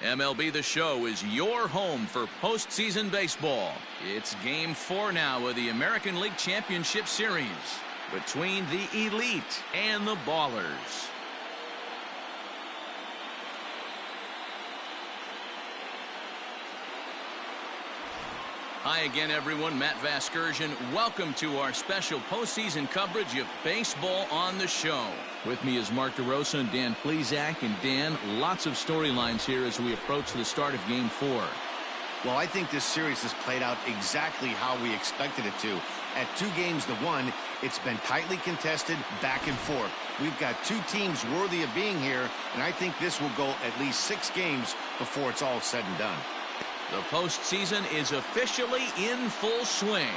MLB The Show is your home for postseason baseball. It's Game 4 now of the American League Championship Series between the Elite and the Ballers. Hi again, everyone. Matt Vasgersian. Welcome to our special postseason coverage of Baseball on the Show. With me is Mark DeRosa and Dan Plesac. And Dan, lots of storylines here as we approach the start of Game 4. Well, I think this series has played out exactly how we expected it to. At 2-1, it's been tightly contested, back and forth. We've got two teams worthy of being here, and I think this will go at least 6 games before it's all said and done. The postseason is officially in full swing.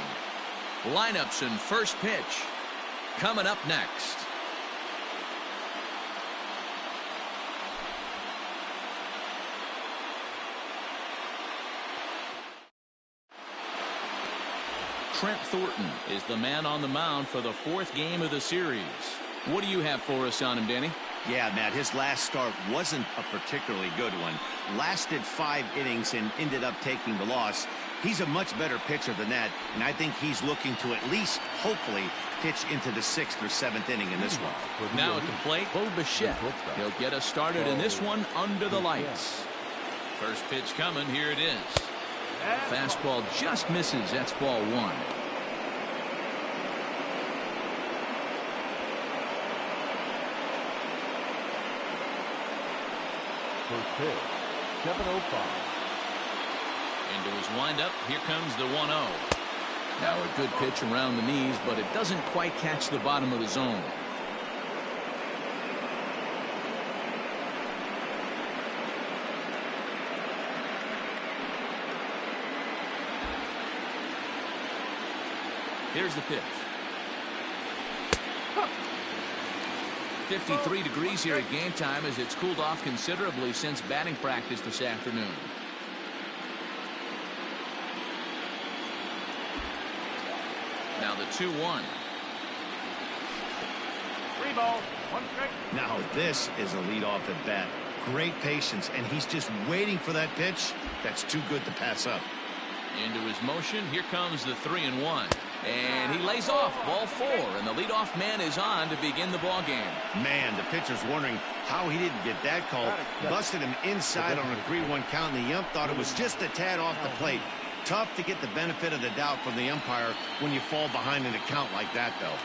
Lineups and first pitch coming up next. Trent Thornton is the man on the mound for the 4th game of the series. What do you have for us on him, Danny? Yeah, Matt, his last start wasn't a particularly good one. Lasted 5 innings and ended up taking the loss. He's a much better pitcher than that, and I think he's looking to at least, hopefully, pitch into the 6th or 7th inning in this one. Now at the plate, Bo Bichette. He'll get us started in this one under the lights. First pitch coming, here it is. Fastball just misses. That's ball 1. First pitch, 7:05. Into his windup, here comes the 1-0. Now a good pitch around the knees, but it doesn't quite catch the bottom of the zone. Here's the pitch. 53 degrees here at game time as it's cooled off considerably since batting practice this afternoon. Now the 2-1. 3 balls, 1 strike. Now this is a leadoff at bat. Great patience, and he's just waiting for that pitch. That's too good to pass up. Into his motion, here comes the 3-1. And he lays off, ball 4, and the leadoff man is on to begin the ball game. Man, the pitcher's wondering how he didn't get that call. Busted him inside on a 3-1 count, and the ump thought it was just a tad off the plate. Tough to get the benefit of the doubt from the umpire when you fall behind in a count like that, though.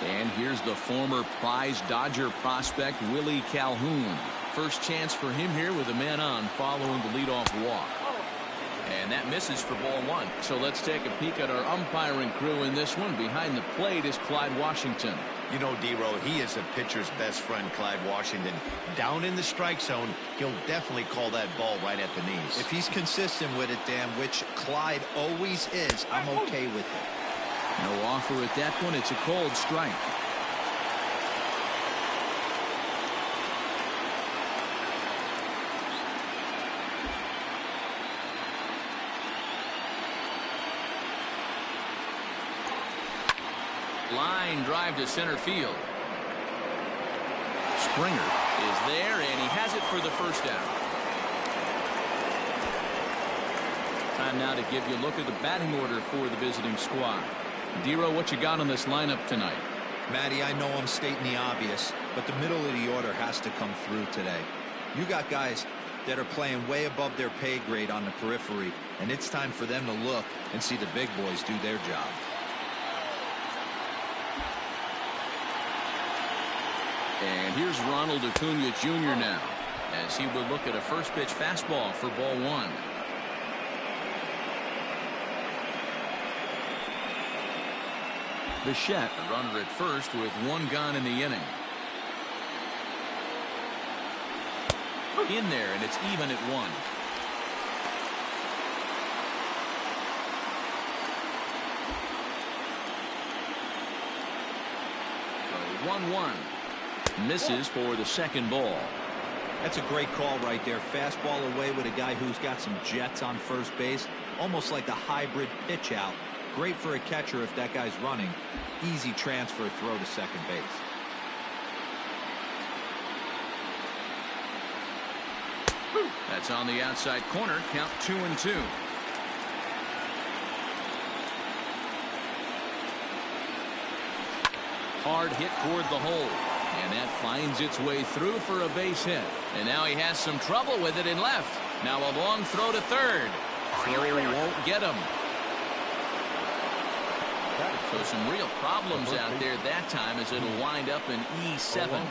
And here's the former prize Dodger prospect, Willie Calhoun. First chance for him here with a man on following the leadoff walk. And that misses for ball 1. So let's take a peek at our umpiring crew in this one. Behind the plate is Clyde Washington. You know, D-Row, he is a pitcher's best friend, Clyde Washington. Down in the strike zone, he'll definitely call that ball right at the knees. If he's consistent with it, Dan, which Clyde always is, I'm okay with it. No offer at that one. It's a cold strike. Line drive to center field. Springer is there, and he has it for the first out. Time now to give you a look at the batting order for the visiting squad. Dero, what you got on this lineup tonight? Matty, I know I'm stating the obvious, but the middle of the order has to come through today. You got guys that are playing way above their pay grade on the periphery, and it's time for them to look and see the big boys do their job. And here's Ronald Acuna Jr. now, as he will look at a first pitch fastball for ball 1. Bichette, a runner at first with 1 gone in the inning. In there, and it's even at 1. 1-1. Misses for the second ball. That's a great call right there. Fastball away with a guy who's got some jets on first base. Almost like a hybrid pitch out. Great for a catcher if that guy's running. Easy transfer throw to second base. That's on the outside corner. Count 2-2. Hard hit toward the hole. And that finds its way through for a base hit. And now he has some trouble with it in left. Now a long throw to third. Throw won't get him. So some real problems out there that time as it'll wind up in E7.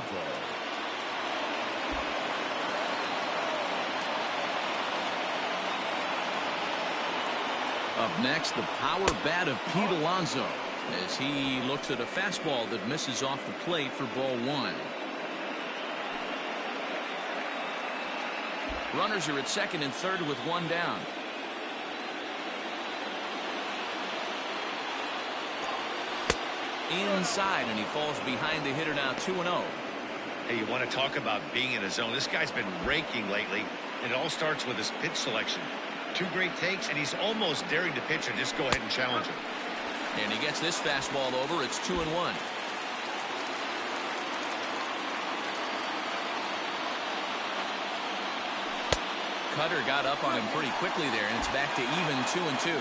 Up next, the power bat of Pete Alonso as he looks at a fastball that misses off the plate for ball one. Runners are at second and third with one down. Inside, and he falls behind the hitter now 2-0. Hey, you want to talk about being in a zone? This guy's been raking lately, and it all starts with his pitch selection. Two great takes, and he's almost daring to pitch or just go ahead and challenge him. And he gets this fastball over. It's 2-1. Cutter got up on him pretty quickly there, and it's back to even 2-2.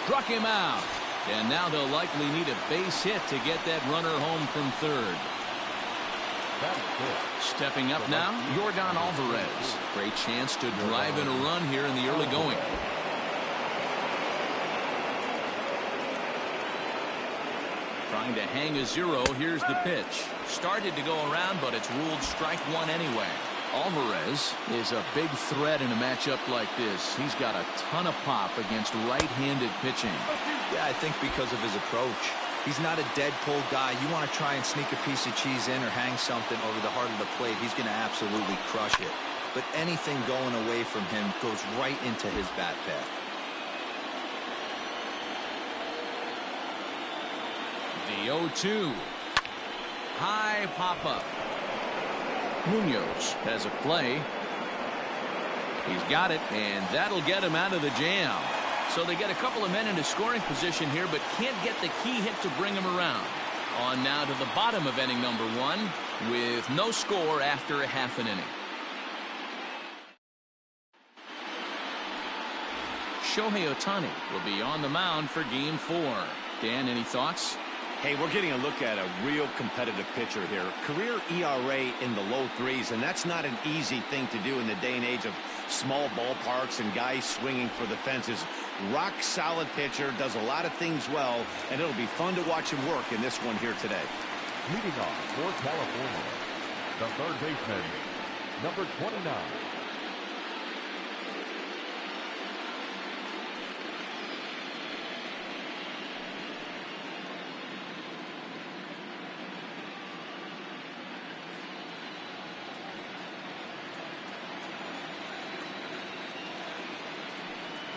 Struck him out. And now they'll likely need a base hit to get that runner home from third. Stepping up now, Yordan Alvarez. Great chance to drive in a run here in the early going. Trying to hang a zero. Here's the pitch. Started to go around, but it's ruled strike one anyway. Alvarez is a big threat in a matchup like this. He's got a ton of pop against right-handed pitching. Yeah, I think because of his approach. He's not a dead pull guy. You want to try and sneak a piece of cheese in or hang something over the heart of the plate, he's going to absolutely crush it. But anything going away from him goes right into his bat path. The 0-2. High pop-up. Munoz has a play. He's got it, and that'll get him out of the jam. So they get a couple of men into scoring position here, but can't get the key hit to bring him around. On now to the bottom of inning number one with no score after a half an inning. Shohei Ohtani will be on the mound for game 4. Dan, any thoughts? Hey, we're getting a look at a real competitive pitcher here. Career ERA in the low 3s, and that's not an easy thing to do in the day and age of small ballparks and guys swinging for the fences. Rock solid pitcher, does a lot of things well, and it'll be fun to watch him work in this one here today. Leading off for California, the third baseman, number 29.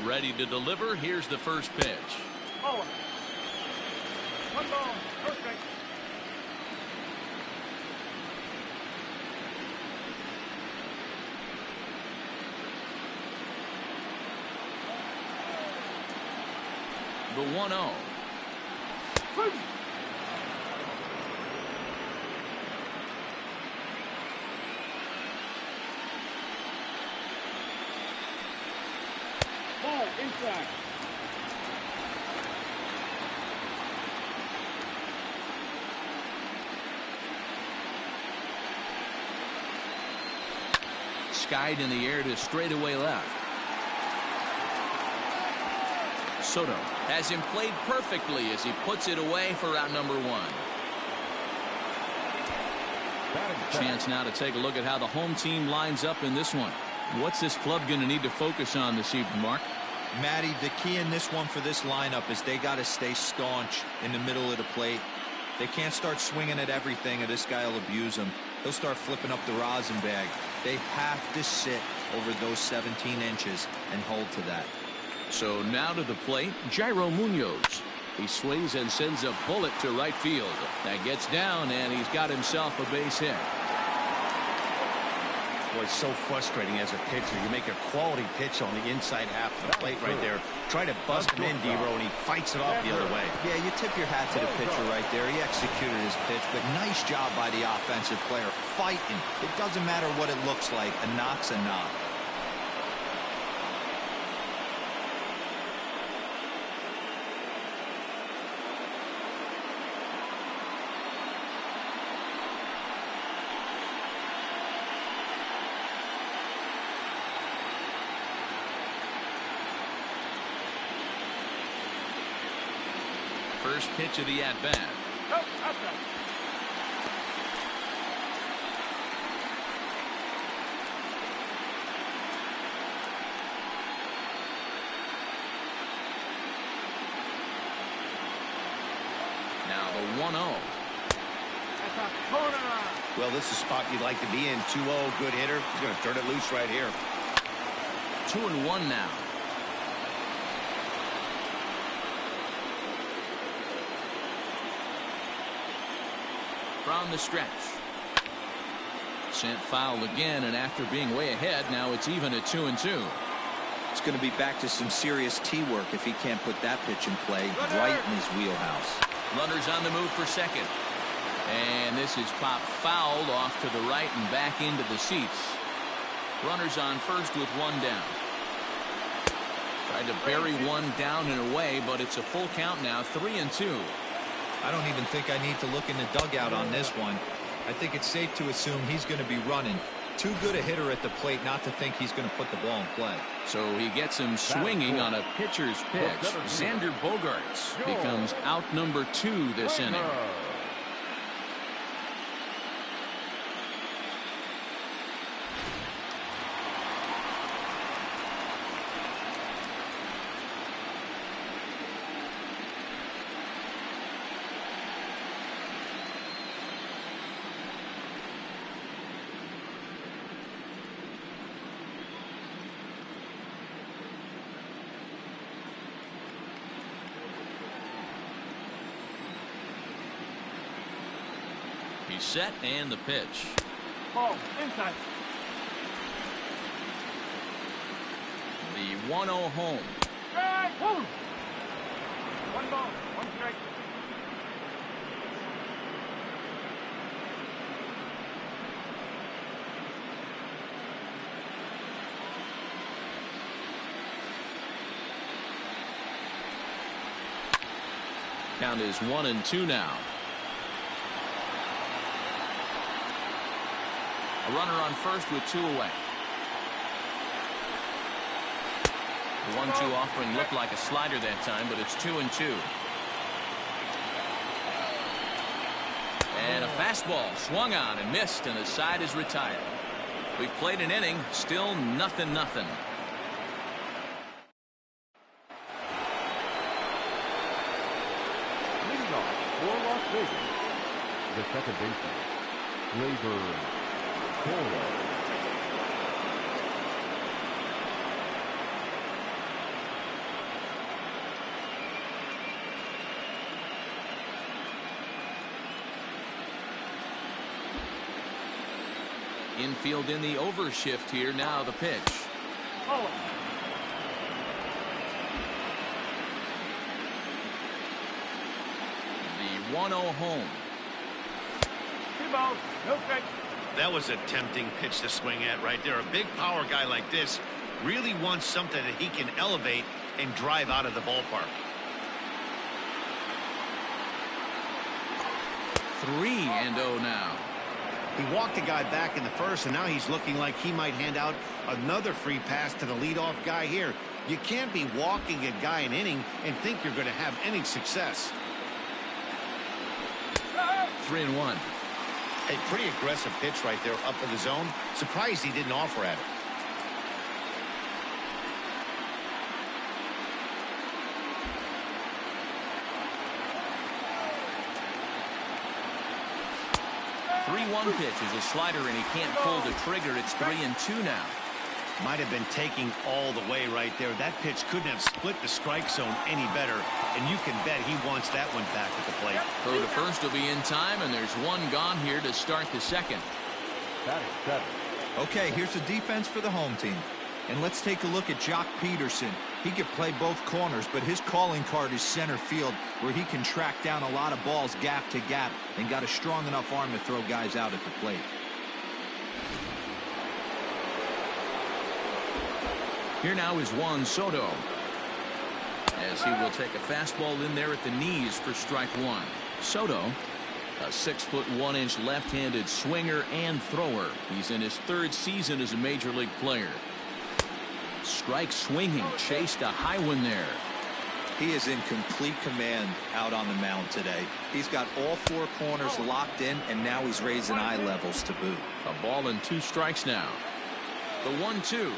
Ready to deliver. Here's the first pitch. Ball. One ball, first strike. The 1-0. Ball inside. Skied in the air to straightaway left. Soto has him played perfectly as he puts it away for out number 1. Chance now to take a look at how the home team lines up in this one. What's this club going to need to focus on this evening, Mark? Matty, the key in this one for this lineup is they got to stay staunch in the middle of the plate. They can't start swinging at everything or this guy will abuse them. He'll start flipping up the rosin bag. They have to sit over those 17 inches and hold to that. So now to the plate, Jairo Munoz. He swings and sends a bullet to right field. That gets down, and he's got himself a base hit. Boy, it's so frustrating as a pitcher. You make a quality pitch on the inside half of the plate right there. Try to bust him in, D-Row, and he fights it off the other way. Yeah, you tip your hat to the pitcher right there. He executed his pitch, but nice job by the offensive player fighting. It doesn't matter what it looks like. A knock's a knock. First pitch of the at-bat. Now the 1-0. Well, this is a spot you'd like to be in. 2-0, good hitter. He's going to turn it loose right here. 2-1 now. From the stretch. Sent foul again, and after being way ahead, now it's even at 2-2. It's going to be back to some serious tee work if he can't put that pitch in play right in his wheelhouse. Runners on the move for second. And this is popped fouled off to the right and back into the seats. Runners on first with one down. Tried to bury one down and away, but it's a full count now, 3-2. I don't even think I need to look in the dugout on this one. I think it's safe to assume he's going to be running. Too good a hitter at the plate not to think he's going to put the ball in play. So he gets him swinging on a pitcher's pitch. Xander Bogaerts becomes out number 2 this inning. He's set and the pitch. Ball inside. The 1-0 home. Strike. One ball, one strike. Count is 1-2 now. A runner on first with 2 away. The 1-2 offering looked like a slider that time, but it's 2-2. And a fastball swung on and missed, and the side is retired. We've played an inning, still 0-0. Leading off for Las Vegas, the second baseman, Labor. Infield in the overshift here. Now the pitch. The 1-0 home. 2 balls, no strike. That was a tempting pitch to swing at right there. A big power guy like this really wants something that he can elevate and drive out of the ballpark. 3-0 now. He walked a guy back in the first, and now he's looking like he might hand out another free pass to the leadoff guy here. You can't be walking a guy an inning and think you're going to have any success. 3-1. A pretty aggressive pitch right there up in the zone. Surprised he didn't offer at it. One pitch is a slider, and he can't pull the trigger. It's 3-2 now. Might have been taking all the way right there. That pitch couldn't have split the strike zone any better, and you can bet he wants that one back at the plate. Throw to first will be in time, and there's one gone here to start the second. Batting 7, Okay, here's the defense for the home team. And let's take a look at Jock Peterson. He can play both corners, but his calling card is center field, where he can track down a lot of balls gap to gap and got a strong enough arm to throw guys out at the plate. Here now is Juan Soto, as he will take a fastball in there at the knees for strike one. Soto, a 6'1" left-handed swinger and thrower. He's in his third season as a major league player. Strike swinging, chased a high one there. He is in complete command out on the mound today. He's got all four corners locked in, and now he's raising eye levels to boot. A ball and 2 strikes now. The 1-2.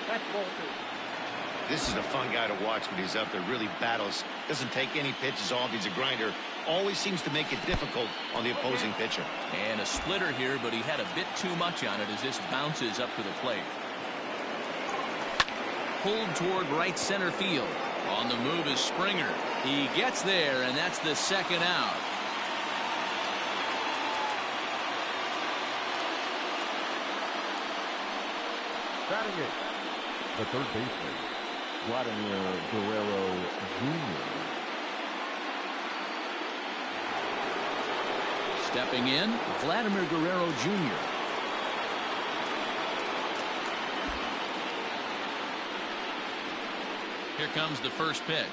That's ball 2. This is a fun guy to watch when he's up there. Really battles. Doesn't take any pitches off. He's a grinder. Always seems to make it difficult on the opposing pitcher. And a splitter here, but he had a bit too much on it as this bounces up to the plate. Pulled toward right center field. On the move is Springer. He gets there, and that's the second out. Batting it, the third baseman, Vladimir Guerrero Jr. Stepping in, Vladimir Guerrero Jr. Here comes the first pitch.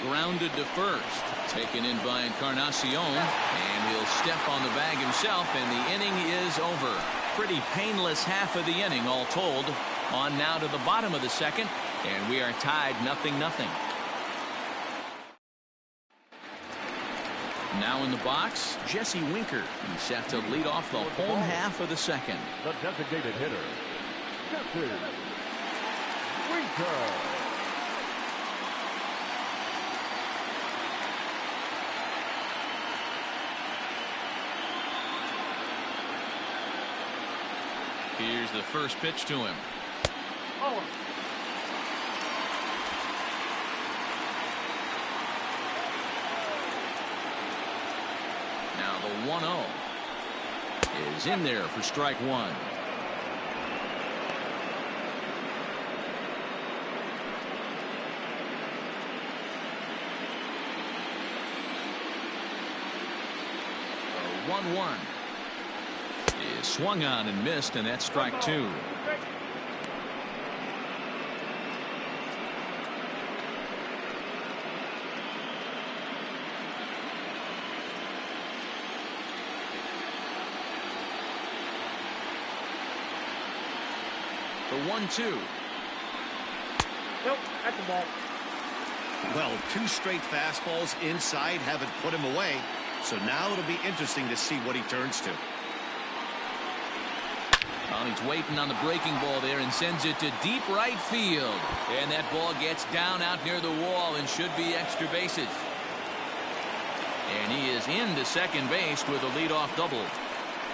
Grounded to first. Taken in by Encarnacion. And he'll step on the bag himself, and the inning is over. Pretty painless half of the inning, all told. On now to the bottom of the second, and we are tied 0-0. Now in the box, Jesse Winker. He's set to lead off the home half of the second. The designated hitter, Jesse Winker. Here's the first pitch to him. Oh. Now the 1-0 is in there for strike one. The 1-1 is swung on and missed, and that's strike two. The 1-2. Nope, that's the ball. Well, 2 straight fastballs inside haven't put him away. So now it'll be interesting to see what he turns to. Well, he's waiting on the breaking ball there and sends it to deep right field. And that ball gets down out near the wall and should be extra bases. And he is into second base with a leadoff double.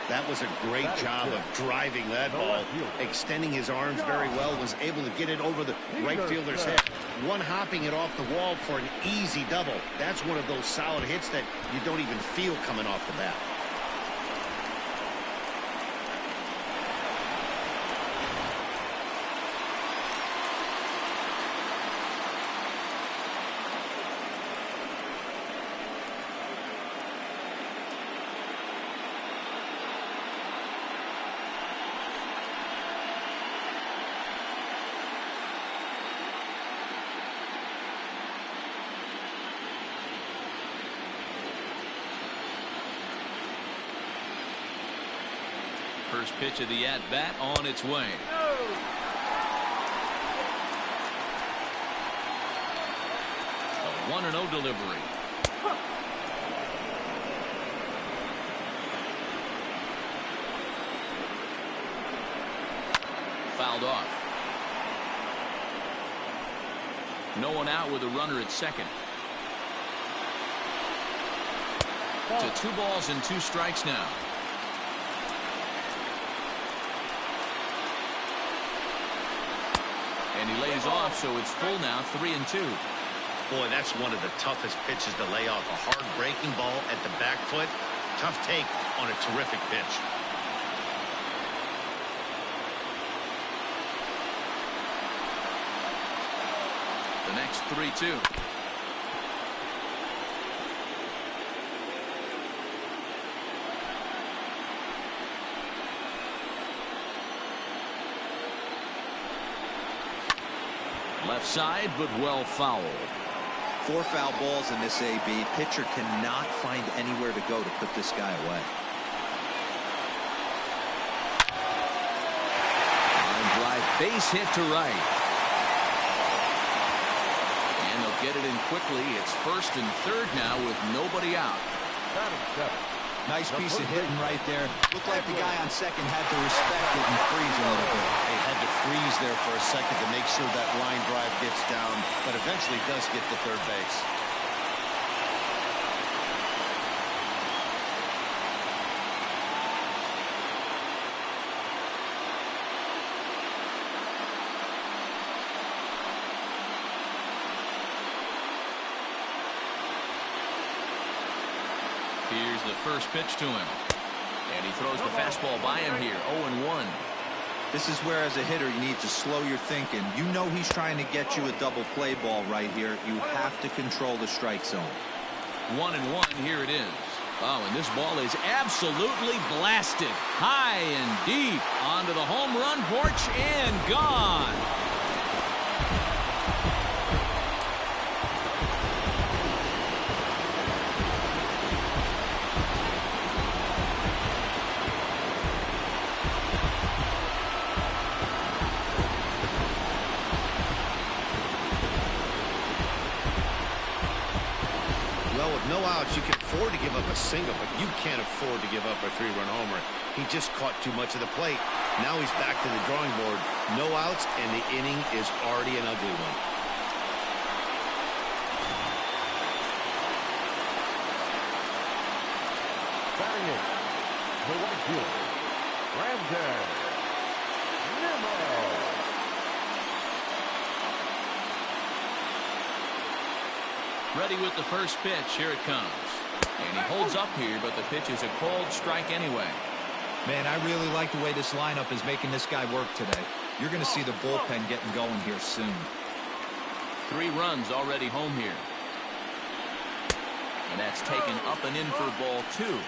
That was a great job of driving that ball. Extending his arms very well. Was able to get it over the right fielder's head. One hopping it off the wall for an easy double. That's one of those solid hits that you don't even feel coming off the bat. First pitch of the at-bat on its way. A 1-0 delivery. Fouled off. No one out with a runner at second. To 2 balls and 2 strikes now. And he lays off, so it's full now, 3-2. Boy, that's one of the toughest pitches to lay off. A hard breaking ball at the back foot. Tough take on a terrific pitch. The next 3-2. Left side, but well fouled. 4 foul balls in this AB. Pitcher cannot find anywhere to go to put this guy away. Line drive, base hit to right. And they'll get it in quickly. It's 1st and 3rd now with nobody out. Nice piece of hitting right there. Looked like the guy on second had to respect it and freeze a little bit. He had to freeze there for a second to make sure that line drive gets down, but eventually does get to third base. Here's the first pitch to him. And he throws the fastball by him here. 0-1. This is where, as a hitter, you need to slow your thinking. You know he's trying to get you a double play ball right here. You have to control the strike zone. 1-1. Here it is. Oh, and this ball is absolutely blasted. High and deep onto the home run porch and gone. No outs, you can afford to give up a single, but you can't afford to give up a 3-run homer. He just caught too much of the plate. Now he's back to the drawing board. No outs, and the inning is already an ugly one. Batting it, the right fielder, Brandon Nimmo. Ready with the first pitch. Here it comes. And he holds up here, but the pitch is a cold strike anyway. Man, I really like the way this lineup is making this guy work today. You're going to see the bullpen getting going here soon. 3 runs already home here. And that's taken up and in for ball 2.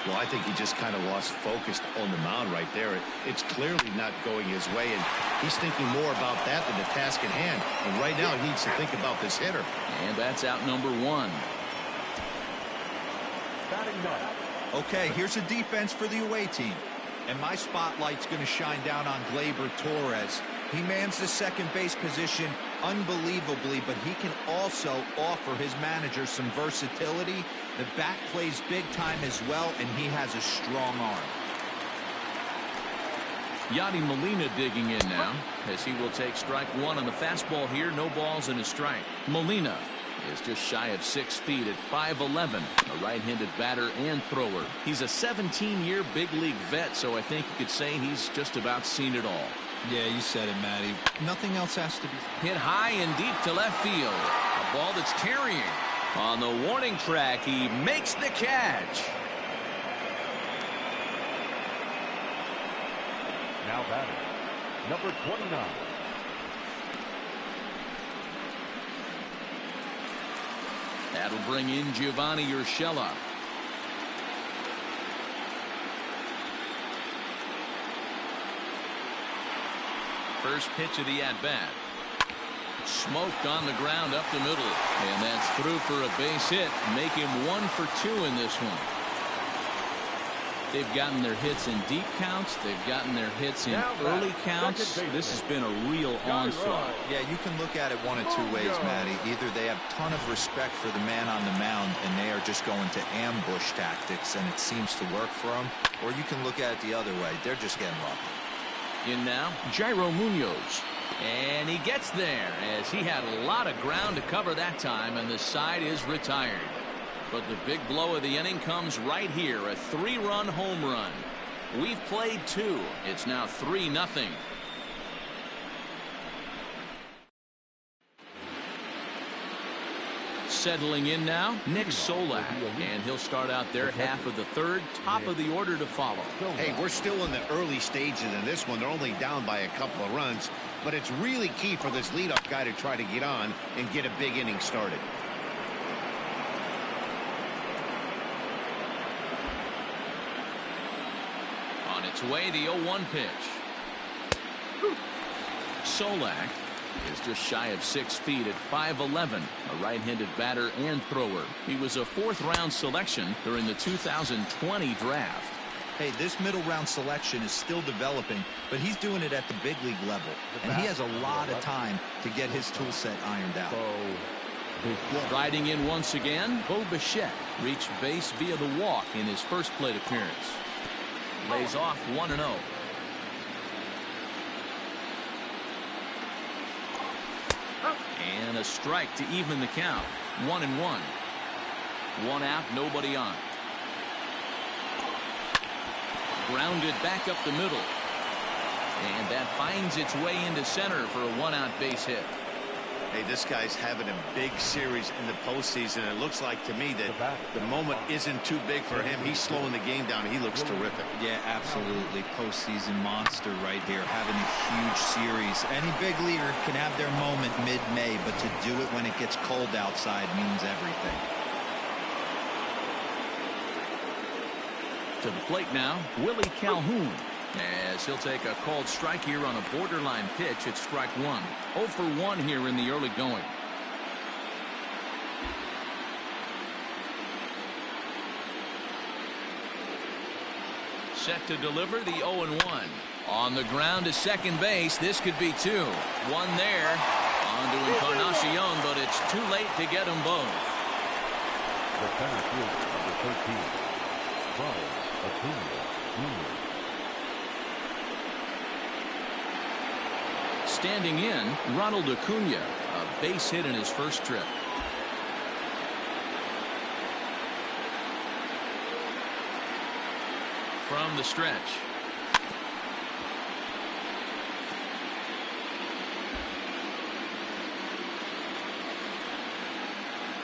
Well, I think he just kind of lost focus on the mound right there. It's clearly not going his way, and he's thinking more about that than the task at hand. And right now, he needs to think about this hitter. And that's out number 1. Batting ninth. Okay, here's a defense for the away team. And my spotlight's going to shine down on Gleyber Torres. He mans the second base position unbelievably, but he can also offer his manager some versatility. The bat plays big time as well, and he has a strong arm. Yadi Molina digging in now, as he will take strike 1 on the fastball here. No balls and a strike. Molina is just shy of 6 feet at 5'11", a right-handed batter and thrower. He's a 17-year big league vet, so I think you could say he's just about seen it all. Yeah, you said it, Matty. Nothing else has to be hit high and deep to left field. A ball that's carrying. On the warning track, he makes the catch. Now batting, number 29. That'll bring in Giovanni Urshela. First pitch of the at-bat. Smoked on the ground up the middle. And that's through for a base hit. Make him 1 for 2 in this one. They've gotten their hits in deep counts. They've gotten their hits in early counts. This has been a real onslaught. Yeah, you can look at it one of 2 ways, Matty. Either they have a ton of respect for the man on the mound and they are just going to ambush tactics and it seems to work for them. Or you can look at it the other way. They're just getting lucky. In now, Jairo Munoz. And he gets there as he had a lot of ground to cover that time, and the side is retired. But the big blow of the inning comes right here, a 3-run home run. We've played 2. It's now 3-0. Settling in now, Nick Solak, and he'll start out their half of the third, top of the order to follow. Hey, we're still in the early stages in this one. They're only down by a couple of runs, but it's really key for this leadoff guy to try to get on and get a big inning started. On its way, the 0-1 pitch. Solak is just shy of 6 feet at 5'11", a right-handed batter and thrower. He was a 4th-round selection during the 2020 draft. Hey, this middle round selection is still developing, but he's doing it at the big league level, and he has a lot of time to get his tool set ironed out. Riding in once again, Bo Bichette reached base via the walk in his first plate appearance. Lays off 1-0. And a strike to even the count. 1-1. 1 out, nobody on. Grounded back up the middle. And that finds its way into center for a 1-out base hit. Hey, this guy's having a big series in the postseason. It looks like to me that the moment isn't too big for him. He's slowing the game down. He looks terrific. Yeah, absolutely. Postseason monster right here, having a huge series. Any big leaguer can have their moment mid-May, but to do it when it gets cold outside means everything. To the plate now, Willie Calhoun, as he'll take a called strike here on a borderline pitch at strike 1. 0 for 1 here in the early going. Set to deliver the 0-1. On the ground to second base. This could be 2. 1 there. On to Encarnacion, but it's too late to get them both. The center fielder, number 13, Ronald Acuna Jr. Standing in, Ronald Acuna, a base hit in his first trip. From the stretch.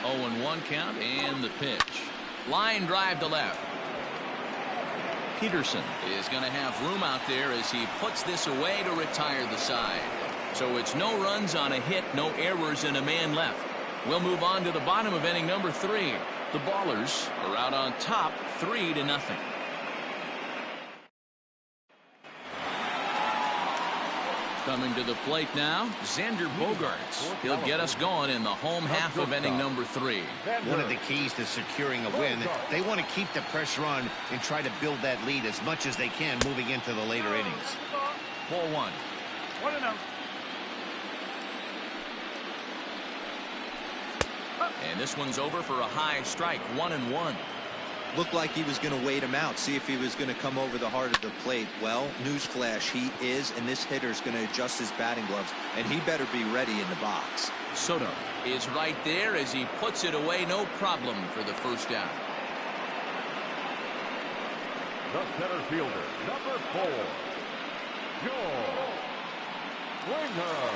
Oh, and 1 count, and the pitch. Line drive to left. Peterson is going to have room out there as he puts this away to retire the side. So it's no runs on a hit, no errors, and a man left. We'll move on to the bottom of inning number 3. The Ballers are out on top 3-0. Coming to the plate now, Xander Bogaerts. He'll get us going in the home half of inning number 3. One of the keys to securing a win, they want to keep the pressure on and try to build that lead as much as they can moving into the later innings. Ball 1. 1-0. And this one's over for a high strike. 1-1. Looked like he was going to wait him out, see if he was going to come over the heart of the plate. Well, newsflash, he is, and this hitter's going to adjust his batting gloves, and he better be ready in the box. Soto is right there as he puts it away, no problem for the first out. The center fielder, number 4, George Springer.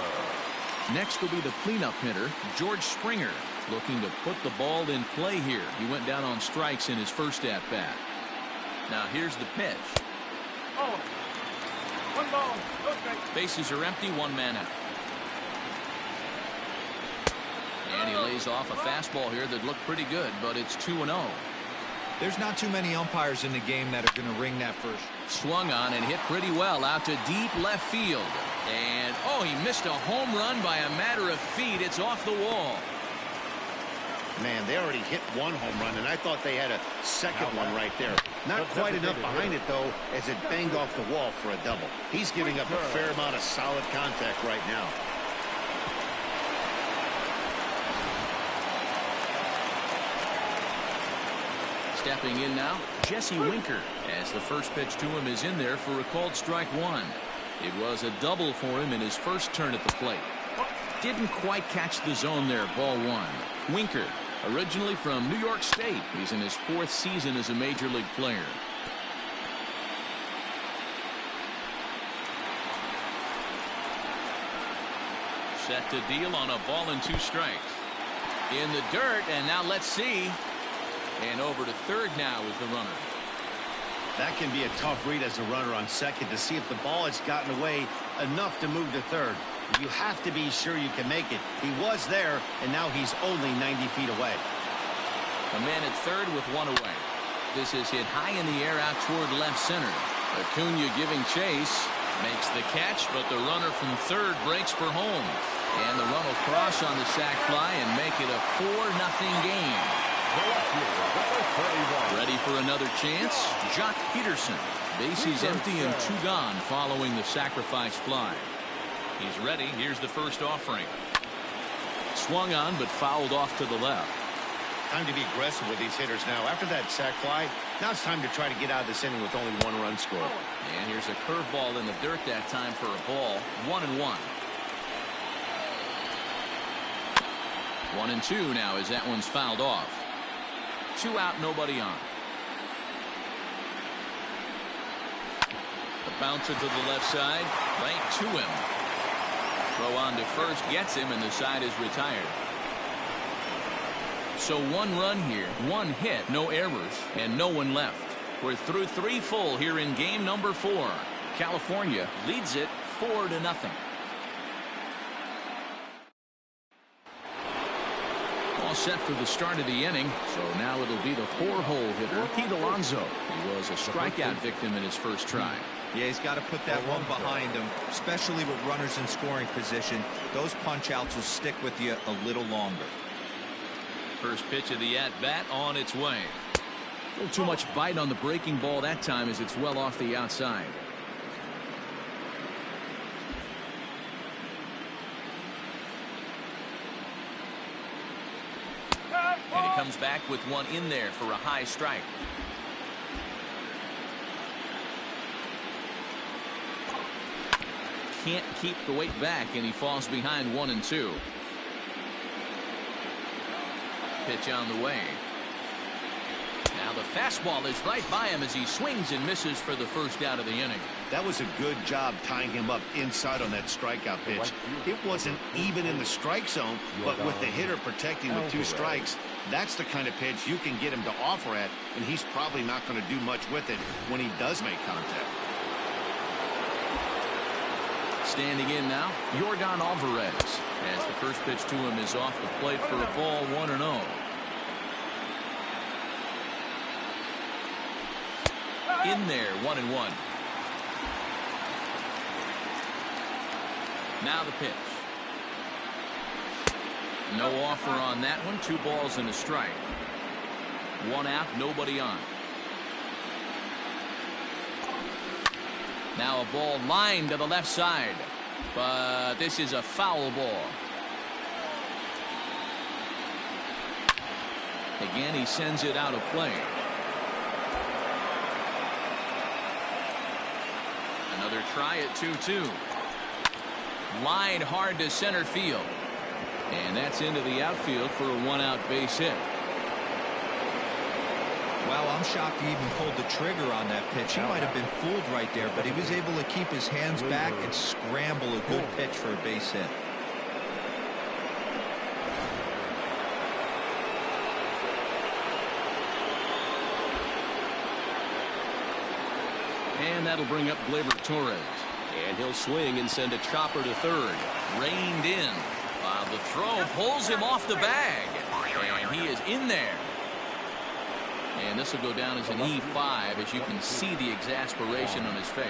Next will be the cleanup hitter, George Springer, looking to put the ball in play here. He went down on strikes in his first at-bat. Now here's the pitch. Oh, 1 ball, no strike. Bases are empty, 1 man out. And he lays off a fastball here that looked pretty good, but it's 2-0. There's not too many umpires in the game that are going to ring that first. Swung on and hit pretty well out to deep left field. And, oh, he missed a home run by a matter of feet. It's off the wall. Man, they already hit 1 home run, and I thought they had a second one right there. Not quite enough behind it, though, as it banged off the wall for a double. He's giving up a fair amount of solid contact right now. Stepping in now, Jesse Winker, as the first pitch to him is in there for a called strike 1. It was a double for him in his first turn at the plate. Didn't quite catch the zone there, ball 1. Winker, originally from New York State. He's in his 4th season as a major league player. Set to deal on a ball and 2 strikes. In the dirt, and now let's see. And over to third now is the runner. That can be a tough read as a runner on second to see if the ball has gotten away enough to move to third. You have to be sure you can make it. He was there, and now he's only 90 feet away. A man at third with one away. This is hit high in the air out toward left center. Acuna giving chase. Makes the catch, but the runner from third breaks for home. And the run will cross on the sac fly and make it a 4-0 game. Ready for another chance? Jock Peterson. Bases empty and 2 gone following the sacrifice fly. He's ready. Here's the first offering. Swung on but fouled off to the left. Time to be aggressive with these hitters now. After that sac fly, now it's time to try to get out of this inning with only 1 run scored. And here's a curveball in the dirt that time for a ball. 1-1. 1-2 now as that one's fouled off. 2 out, nobody on. The bouncer to the left side, right to him. Throw on to first, gets him, and the side is retired. So 1 run here, 1 hit, no errors, and no one left. We're through 3 full here in game number 4. California leads it 4-0. All set for the start of the inning. So now it'll be the 4-hole hitter, Pete Alonso. He was a strikeout victim in his first try. Yeah, he's got to put that one behind him, especially with runners in scoring position. Those punch outs will stick with you a little longer. First pitch of the at-bat on its way. A little too much bite on the breaking ball that time as it's well off the outside. And he comes back with one in there for a high strike. Can't keep the weight back, and he falls behind 1-2. Pitch on the way. Now the fastball is right by him as he swings and misses for the first out of the inning. That was a good job tying him up inside on that strikeout pitch. It wasn't even in the strike zone, but with the hitter protecting with 2 strikes, that's the kind of pitch you can get him to offer at, and he's probably not going to do much with it when he does make contact. Standing in now, Yordan Alvarez, as the first pitch to him is off the plate for a ball. 1-0. In there, 1-1. Now the pitch. No offer on that one. 2 balls and a strike. 1 out, nobody on. Now a ball lined to the left side, but this is a foul ball. Again, he sends it out of play. Another try at 2-2. Lined hard to center field. And that's into the outfield for a 1-out base hit. Well, I'm shocked he even pulled the trigger on that pitch. He might have been fooled right there, but he was able to keep his hands back and scramble a good pitch for a base hit. And that'll bring up Gleyber Torres. And he'll swing and send a chopper to third. Reined in. While the throw pulls him off the bag. And he is in there. And this will go down as an E5 as you can see the exasperation on his face.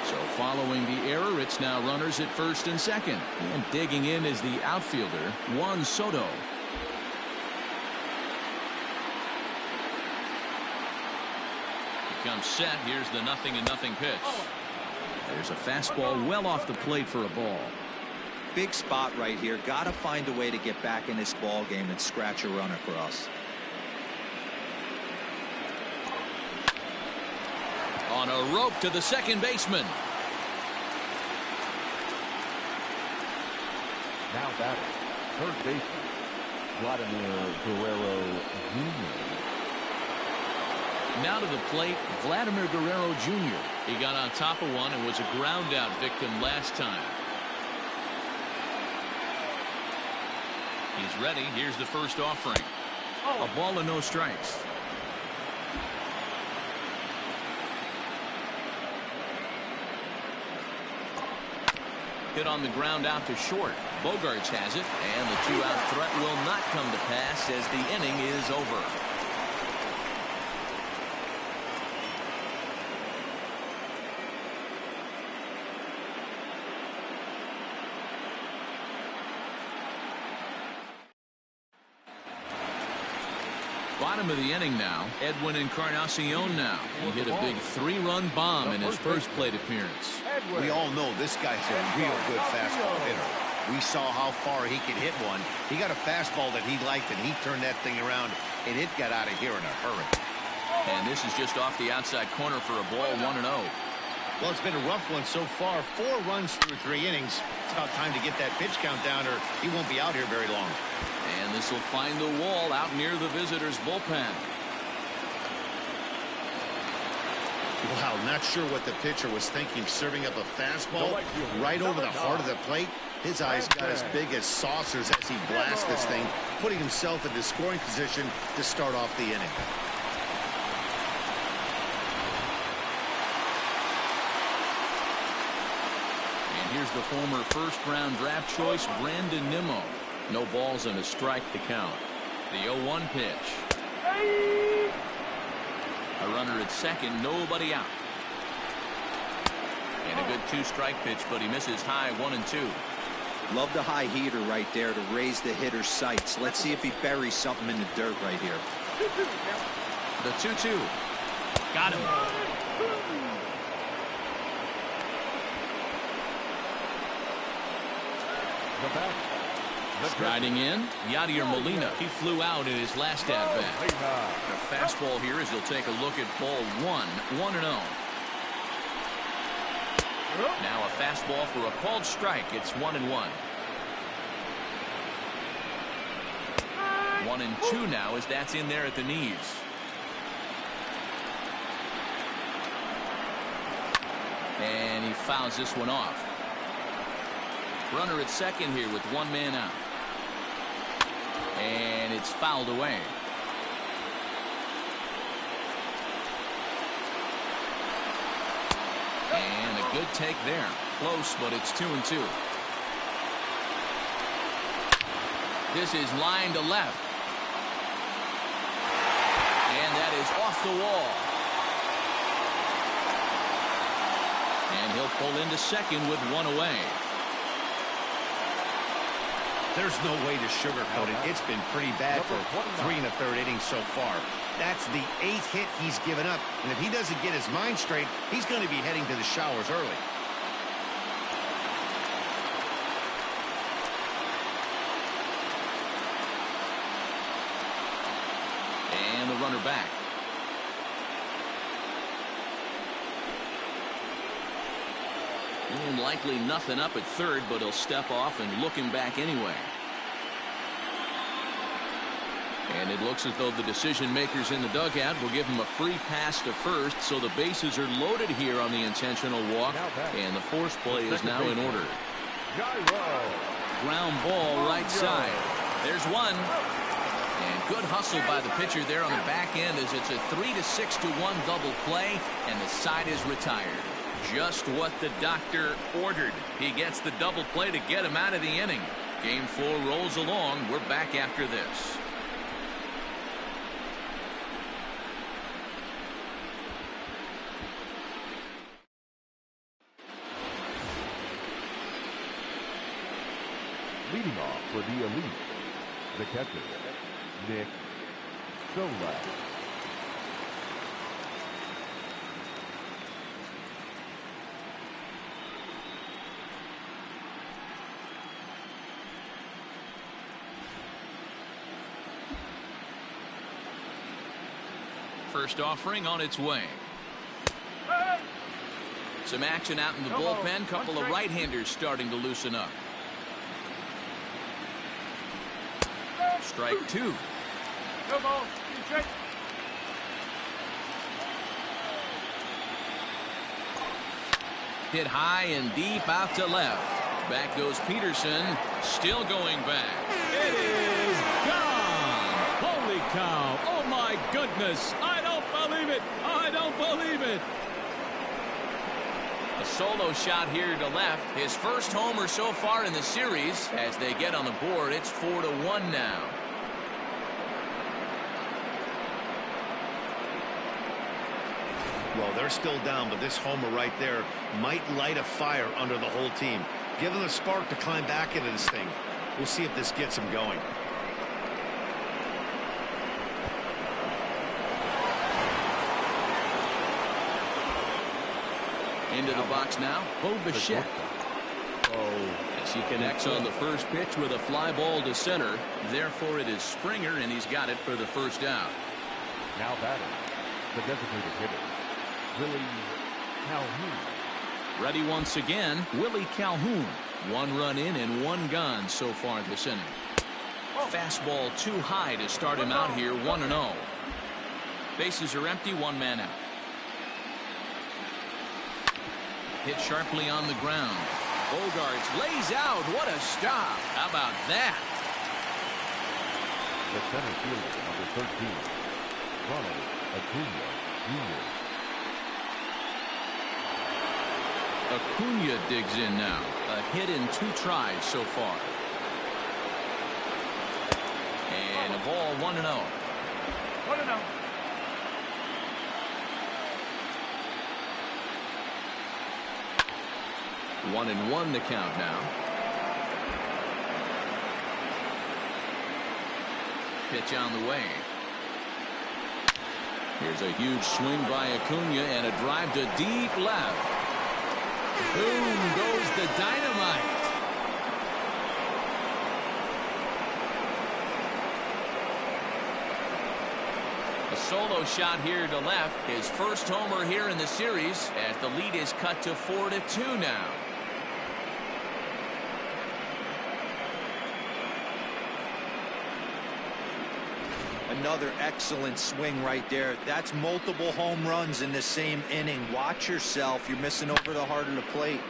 So following the error, it's now runners at first and second. And digging in is the outfielder, Juan Soto. He comes set. Here's the 0-0 pitch. There's a fastball well off the plate for a ball. Big spot right here. Got to find a way to get back in this ball game and scratch a run across. On a rope to the second baseman. Now batting, third baseman, Vladimir Guerrero Jr. Now to the plate, Vladimir Guerrero Jr. He got on top of one and was a ground out victim last time. He's ready. Here's the first offering. A ball and no strikes. Hit on the ground out to short. Bogarts has it, and the two-out threat will not come to pass as the inning is over. Bottom of the inning now. Edwin Encarnacion now. He hit a big 3-run bomb in his first plate appearance. We all know this guy's a real good fastball hitter. We saw how far he could hit one. He got a fastball that he liked, and he turned that thing around, and it got out of here in a hurry. And this is just off the outside corner for a ball, 1-0. Well, it's been a rough one so far. 4 runs through 3 innings. It's about time to get that pitch count down, or he won't be out here very long. And this will find the wall out near the visitors' bullpen. Wow, not sure what the pitcher was thinking, serving up a fastball right over the heart of the plate. His eyes got as big as saucers as he blasts this thing, putting himself into scoring position to start off the inning. And here's the former first-round draft choice, Brandon Nimmo. No balls and a strike to count. The 0-1 pitch. A runner at second, nobody out. And a good 2-strike pitch, but he misses high 1-2. Love the high heater right there to raise the hitter's sights. Let's see if he buries something in the dirt right here. The 2-2. Got him. The back. Striding in, Yadier Molina. He flew out in his last at-bat. The fastball here as he'll take a look at ball 1, 1-0. Now a fastball for a called strike. It's 1-1. 1-2 now as that's in there at the knees. And he fouls this one off. Runner at second here with 1 man out. And it's fouled away. And a good take there. Close, but it's 2-2. This is line to left. And that is off the wall. And he'll pull into second with 1 away. There's no way to sugarcoat it. It's been pretty bad for 3 1/3 innings so far. That's the 8th hit he's given up. And if he doesn't get his mind straight, he's going to be heading to the showers early. And the runner back. And likely nothing up at third, but he'll step off and look him back anyway. And it looks as though the decision makers in the dugout will give him a free pass to first, so the bases are loaded here on the intentional walk, and the force play is now in order. Ground ball right side. There's one. And good hustle by the pitcher there on the back end as it's a 3-6-1 double play, and the side is retired. Just what the doctor ordered. He gets the double play to get him out of the inning. Game 4 rolls along. We're back after this. Leading off for the Elite, the catcher, Nick Solak. First offering on its way. Some action out in the bullpen. Couple of right-handers starting to loosen up. Strike 2. No ball. Check. Hit high and deep out to left. Back goes Peterson. Still going back. It is gone. Holy cow. Oh, my goodness. I don't believe it. I don't believe it. A solo shot here to left. His first homer so far in the series. As they get on the board, it's 4-1 now. Well, they're still down, but this homer right there might light a fire under the whole team. Give them a spark to climb back into this thing. We'll see if this gets them going. Into the box now, Bo Bichette. As he connects on the first pitch with a fly ball to center. Therefore, it is Springer, and he's got it for the first out. Now batting, the designated hitter, Willie Calhoun. Ready once again, Willie Calhoun. 1 run in and 1 gone so far this inning. Fastball too high to start him out here, 1-0. Bases are empty, 1 man out. Hit sharply on the ground. Bogarts lays out. What a stop. How about that? The center fielder, number 13, Ronald Acuna Jr. Acuna digs in now. A hit in 2 tries so far. And a ball 1-0. 1-0. 1-1 the count now. Pitch on the way. Here's a huge swing by Acuna and a drive to deep left. Boom goes the dynamite. A solo shot here to left. His first homer here in the series as the lead is cut to 4-2 now. Another excellent swing right there. That's multiple home runs in the same inning. Watch yourself. You're missing over the heart of the plate.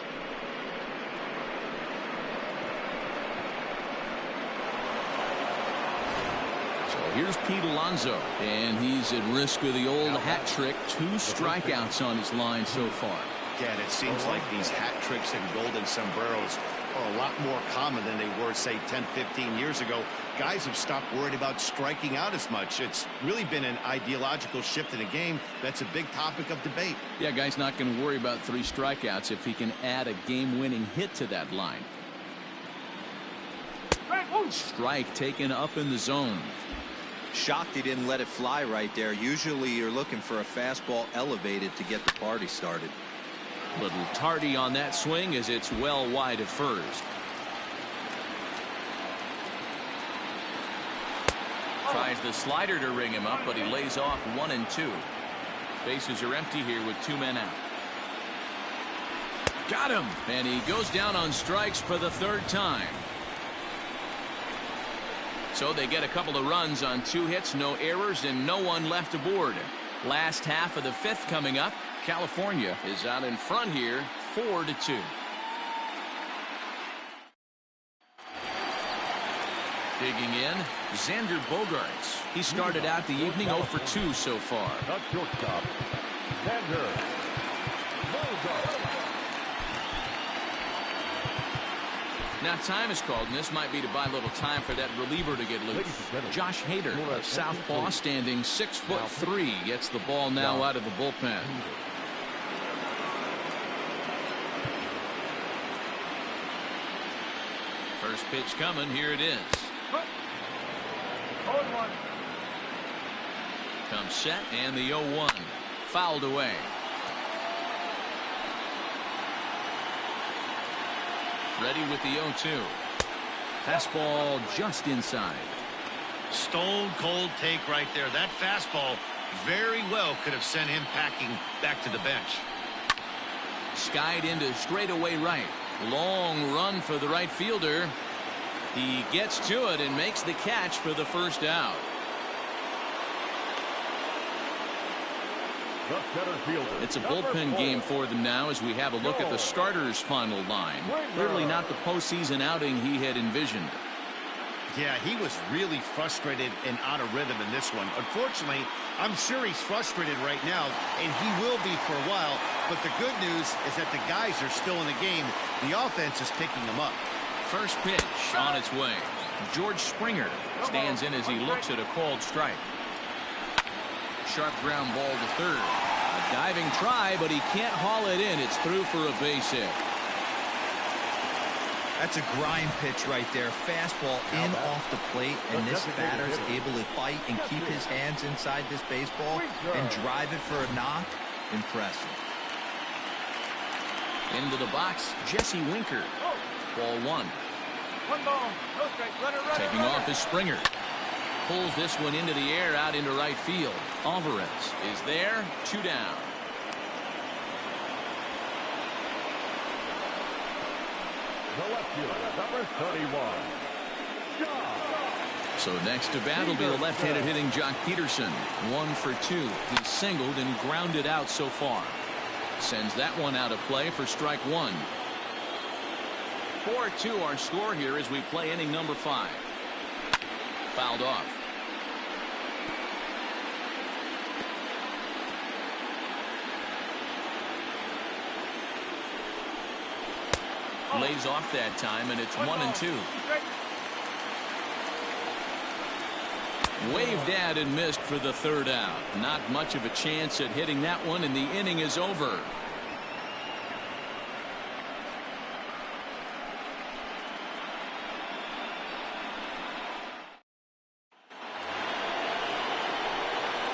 So here's Pete Alonso, and he's at risk of the old hat trick. 2 strikeouts on his line so far. Again, it seems like these hat tricks and golden sombreros are a lot more common than they were, say, 10, 15 years ago. Guys have stopped worried about striking out as much. It's really been an ideological shift in the game. That's a big topic of debate. Yeah, guy's not going to worry about 3 strikeouts if he can add a game-winning hit to that line. Strike taken up in the zone. Shocked he didn't let it fly right there. Usually you're looking for a fastball elevated to get the party started. Little tardy on that swing as it's well wide of first. Tries the slider to ring him up, but he lays off 1 and 2. Bases are empty here with 2 men out. Got him, and he goes down on strikes for the 3rd time. So they get a couple of runs on 2 hits, no errors, and no one left aboard. Last half of the 5th coming up. California is out in front here, 4-2. Digging in, Xander Bogarts. He started out the evening 0 for 2 so far. Not shortstop, Xander Bogarts. Now time is called, and this might be to buy a little time for that reliever to get loose. Josh Hader of Southpaw, standing 6'3", gets the ball now out of the bullpen. First pitch coming, here it is. 0-1. Comes set, and the 0-1 fouled away. Ready with the 0-2. Fastball just inside. Stone cold take right there. That fastball very well could have sent him packing back to the bench. Skied into straightaway right. Long run for the right fielder. He gets to it and makes the catch for the first out. It's a bullpen game for them now as we have a look at the starters' final line. Clearly not the postseason outing he had envisioned. Yeah, he was really frustrated and out of rhythm in this one. Unfortunately, I'm sure he's frustrated right now, and he will be for a while. But the good news is that the guys are still in the game. The offense is picking them up. First pitch on its way. George Springer stands in as he looks at a called strike. Sharp ground ball to third. A diving try, but he can't haul it in. It's through for a base hit. That's a grind pitch right there. Fastball in off the plate, and this batter's able to fight and keep his hands inside this baseball and drive it for a knock. Impressive. Into the box, Jesse Winker. Ball one. One ball, no strike, runner, runner, Taking runner. off is Springer. Pulls this one into the air out into right field. Alvarez is there, 2 down. The left fielder, number 31. So next to bat will be the left-handed hitting Jock Peterson. 1 for 2. He's singled and grounded out so far. Sends that one out of play for strike 1. 4-2 our score here as we play inning number 5. Fouled off. Lays off that time, and it's 1-2. Waved at and missed for the third out. Not much of a chance at hitting that one, and the inning is over.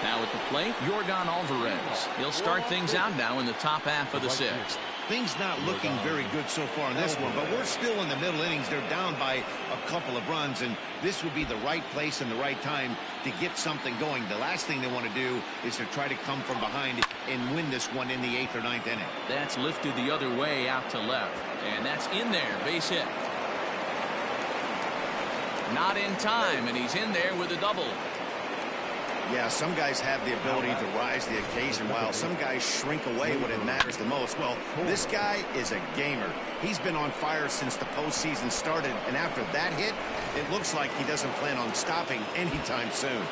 Now at the plate, Yordan Alvarez. He'll start things out now in the top half of the 6th. Things not looking very good so far in this one, but we're still in the middle innings. They're down by a couple of runs, and this would be the right place and the right time to get something going. The last thing they want to do is to try to come from behind and win this one in the 8th or 9th inning. That's lifted the other way out to left, and that's in there. Base hit. Not in time, and he's in there with a double. Yeah, some guys have the ability to rise the occasion while some guys shrink away when it matters the most. Well, this guy is a gamer. He's been on fire since the postseason started, and after that hit, it looks like he doesn't plan on stopping anytime soon.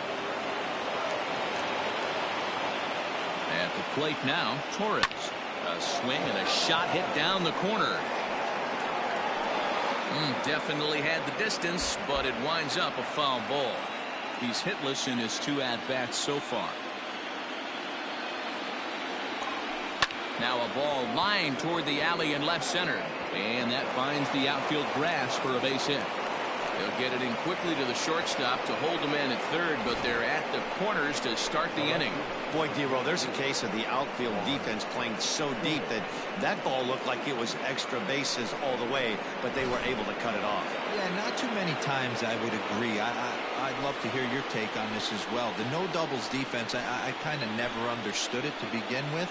At the plate now, Torres. A swing and a shot hit down the corner. Definitely had the distance, but it winds up a foul ball. He's hitless in his 2 at-bats so far. Now a ball lined toward the alley in left center. And that finds the outfield grass for a base hit. They'll get it in quickly to the shortstop to hold the man at third, but they're at the corners to start the inning. Boy, D-Row, there's a case of the outfield defense playing so deep that that ball looked like it was extra bases all the way, but they were able to cut it off. Yeah, not too many times I would agree. I'd love to hear your take on this as well. The no doubles defense, I kind of never understood it to begin with.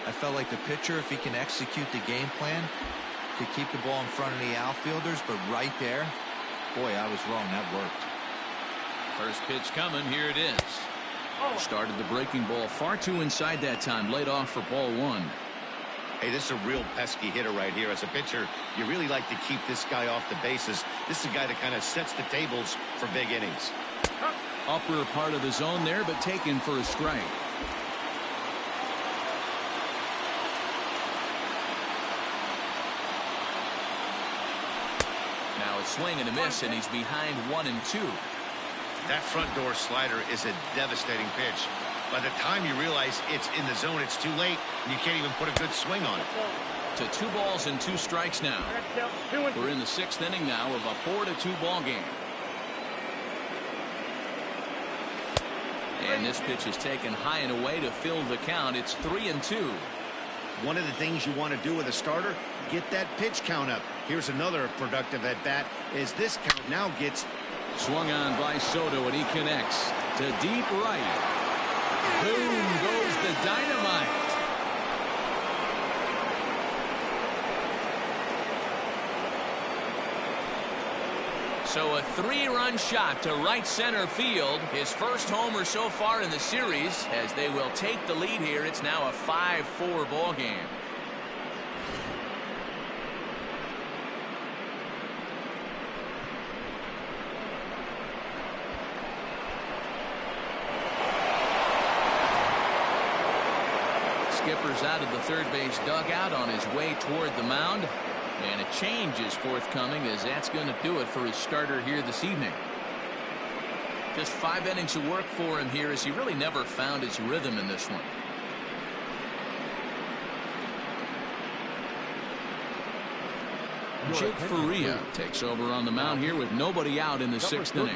I felt like the pitcher, if he can execute the game plan, could keep the ball in front of the outfielders, but right there, boy, I was wrong. That worked. First pitch coming. Here it is. Started the breaking ball far too inside that time. Laid off for ball 1. Hey, this is a real pesky hitter right here. As a pitcher, you really like to keep this guy off the bases. This is a guy that kind of sets the tables for big innings. Upper part of the zone there, but taken for a strike. Now a swing and a miss, and he's behind 1-2. That front door slider is a devastating pitch. By the time you realize it's in the zone, it's too late, and you can't even put a good swing on it. To 2 balls and 2 strikes now. We're in the 6th inning now of a 4-2 ball game. And this pitch is taken high and away to fill the count. It's 3-2. One of the things you want to do with a starter, get that pitch count up. Here's another productive at bat as this count now gets swung on by Soto, and he connects to deep right. Boom goes the dynamite. So a 3-run shot to right center field. His first homer so far in the series, as they will take the lead here. It's now a 5-4 ball game. skipper's out of the third base dugout on his way toward the mound. And a change is forthcoming, as that's going to do it for his starter here this evening. Just 5 innings of work for him here, as he really never found his rhythm in this one. Jake Faria takes over on the mound here with nobody out in the 6th inning.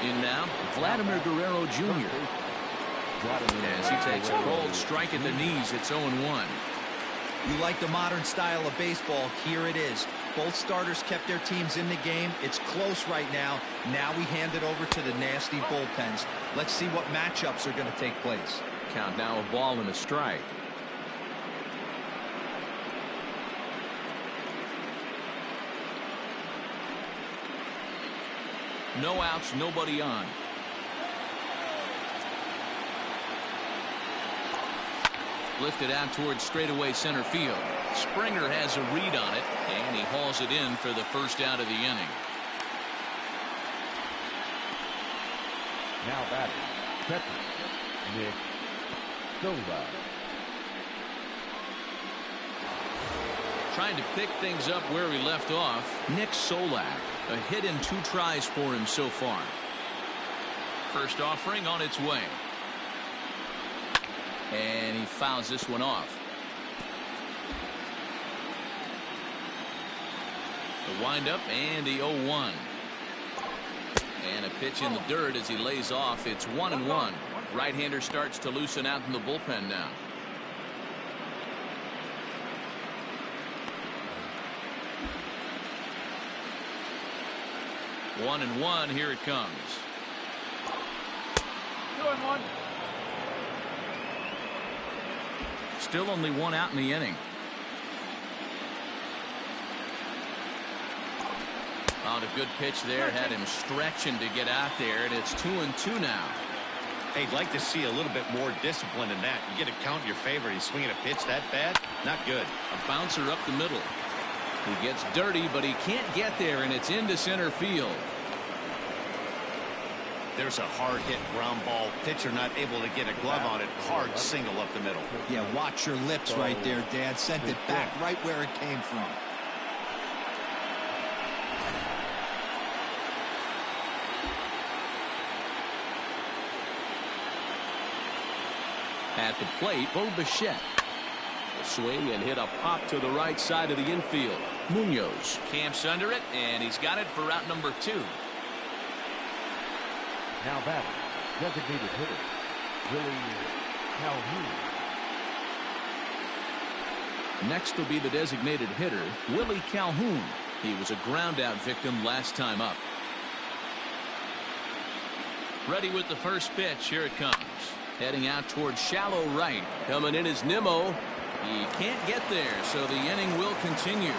In now, Vladimir Guerrero Jr. As he takes a cold strike at the knees, it's 0-1. You like the modern style of baseball. Here it is. Both starters kept their teams in the game. It's close right now. Now we hand it over to the nasty bullpens. Let's see what matchups are going to take place. Count now, a ball and a strike. No outs, nobody on. Lifted out towards straightaway center field. Springer has a read on it, and he hauls it in for the first out of the inning. Now batting, catcher, Nick Silva. Trying to pick things up where he left off, Nick Solak. A hit in 2 tries for him so far. First offering on its way. And he fouls this one off. The windup and the 0-1. And a pitch in the dirt as he lays off. It's 1-1. Right-hander starts to loosen out in the bullpen now. One and one, here it comes. 2-1. Still only 1 out in the inning. On a good pitch there, had him stretching to get out there, and it's 2-2 now. Hey, I'd like to see a little bit more discipline in that. You get a count in your favor. He's swinging a pitch that bad? Not good. A bouncer up the middle. He gets dirty, but he can't get there, and it's into center field. There's a hard hit ground ball. Pitcher not able to get a glove on it. Hard single up the middle. Yeah, watch your lips right there, Dad. Sent it back right where it came from. At the plate, Bo Bichette. A swing and hit a pop to the right side of the infield. Munoz camps under it, and he's got it for route number 2. Now batting, designated hitter, Willie Calhoun. Next will be the designated hitter, Willie Calhoun. He was a ground-out victim last time up. Ready with the first pitch. Here it comes. Heading out towards shallow right. Coming in is Nimmo. He can't get there, so the inning will continue.